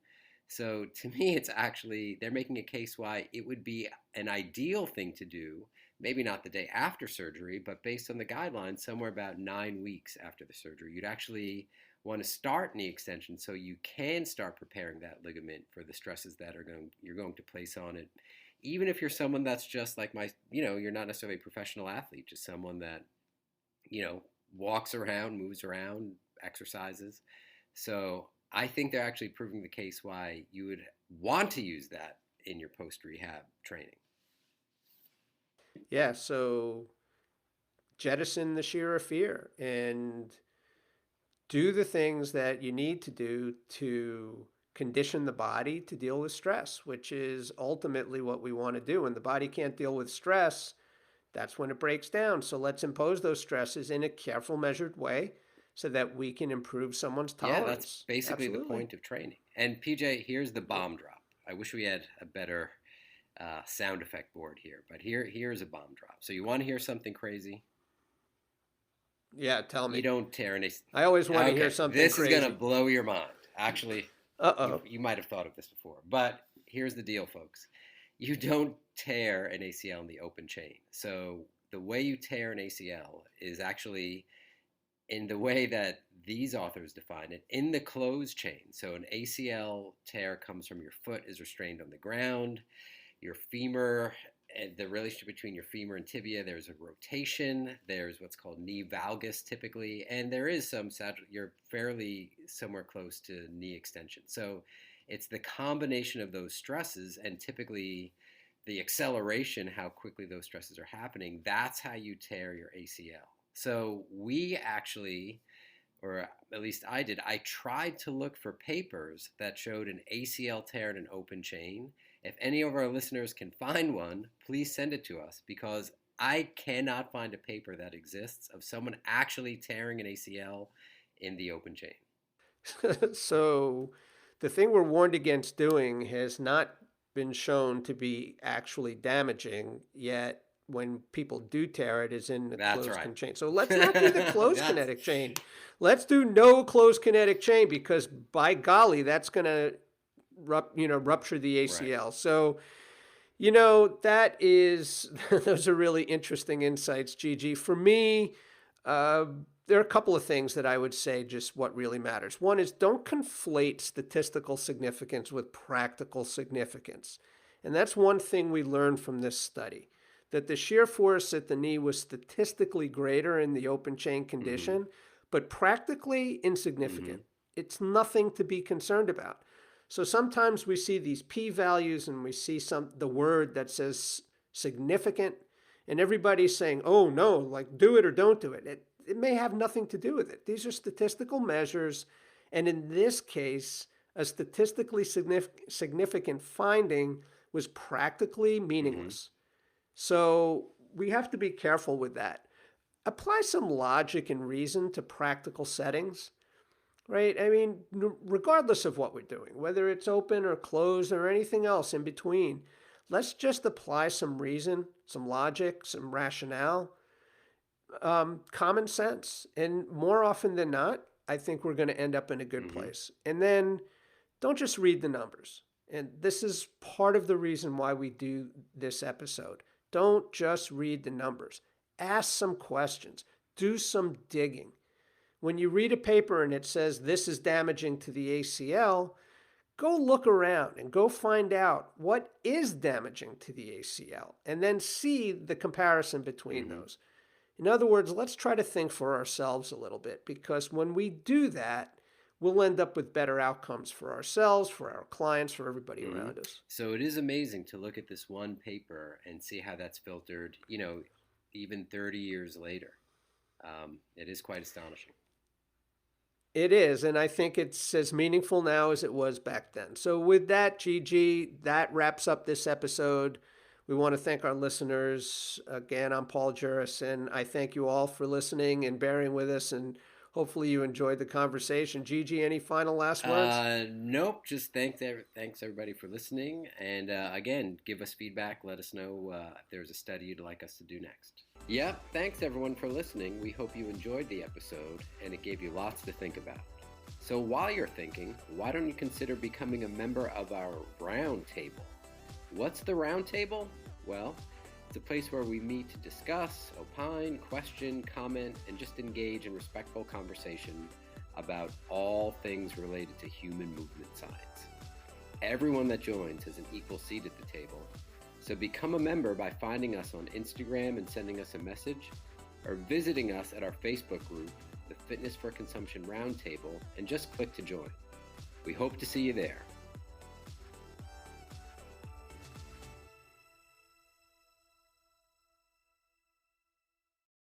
So to me, it's actually, they're making a case why it would be an ideal thing to do, maybe not the day after surgery, but based on the guidelines, somewhere about 9 weeks after the surgery. You'd actually want to start knee extension so you can start preparing that ligament for the stresses that you're going to place on it. Even if you're someone that's just like you're not necessarily a professional athlete, just someone that, walks around, moves around, exercises. So I think they're actually proving the case why you would want to use that in your post rehab training. Yeah, so jettison the sheer of fear and do the things that you need to do to condition the body to deal with stress, which is ultimately what we want to do. When the body can't deal with stress, that's when it breaks down. So let's impose those stresses in a careful, measured way so that we can improve someone's Yeah, that's tolerance. basically the Absolutely. point of training. And PJ, here's the bomb drop. I wish we had a better sound effect board here, but here's a bomb drop. So you want to hear something crazy? Yeah, tell You me. don't tear an AC. I always want to hear Okay, something this is gonna crazy. blow your mind. Actually, Uh you oh. you might have thought of this before, but here's the deal, folks. You don't tear an ACL in the open chain. So the way you tear an ACL is actually in the way that these authors define it, in the closed chain. So an ACL tear comes from your foot is restrained on the ground, your femur, and the relationship between your femur and tibia, there's a rotation, there's what's called knee valgus typically, and there is some sagittal, you're fairly somewhere close to knee extension. So it's the combination of those stresses and typically the acceleration, how quickly those stresses are happening, that's how you tear your ACL. So we actually, or at least I did, I tried to look for papers that showed an ACL tear in an open chain. If any of our listeners can find one, please send it to us because I cannot find a paper that exists of someone actually tearing an ACL in the open chain. So the thing we're warned against doing has not been shown to be actually damaging, yet when people do tear it is in the That's closed right. chain. So let's not do the closed kinetic chain. Let's do no closed kinetic chain, because by golly, that's going to rupture the ACL. Right. So, that is, those are really interesting insights, Gigi. For me, there are a couple of things that I would say just what really matters. One is, don't conflate statistical significance with practical significance. And that's one thing we learned from this study, that the shear force at the knee was statistically greater in the open chain condition, but practically insignificant. It's nothing to be concerned about. So sometimes we see these p-values and we see the word that says significant, and everybody's saying, oh no, like do it or don't do it. It may have nothing to do with it. These are statistical measures, and in this case, a statistically significant finding was practically meaningless. So we have to be careful with that. Apply some logic and reason to practical settings, right? I mean, regardless of what we're doing, whether it's open or closed or anything else in between, let's just apply some reason, some logic, some rationale, common sense. And more often than not, I think we're going to end up in a good place. And then don't just read the numbers. And this is part of the reason why we do this episode. Don't just read the numbers. Ask some questions. Do some digging. When you read a paper and it says this is damaging to the ACL, go look around and go find out what is damaging to the ACL, and then see the comparison between those. In other words, let's try to think for ourselves a little bit, because when we do that, we'll end up with better outcomes for ourselves, for our clients, for everybody around us. So it is amazing to look at this one paper and see how that's filtered, even 30 years later. It is quite astonishing. It is, and I think it's as meaningful now as it was back then. So with that, Gigi, that wraps up this episode. We want to thank our listeners. Again, I'm Paul Juris, and I thank you all for listening and bearing with us, and hopefully you enjoyed the conversation. Gigi, any final last words? Nope. Just thanks everybody for listening. And again, give us feedback. Let us know if there's a study you'd like us to do next. Yep. Thanks everyone for listening. We hope you enjoyed the episode and it gave you lots to think about. So while you're thinking, why don't you consider becoming a member of our round table? What's the round table? Well, it's a place where we meet to discuss, opine, question, comment, and just engage in respectful conversation about all things related to human movement science. Everyone that joins has an equal seat at the table, so become a member by finding us on Instagram and sending us a message, or visiting us at our Facebook group, the Fitness for Consumption Roundtable, and just click to join. We hope to see you there.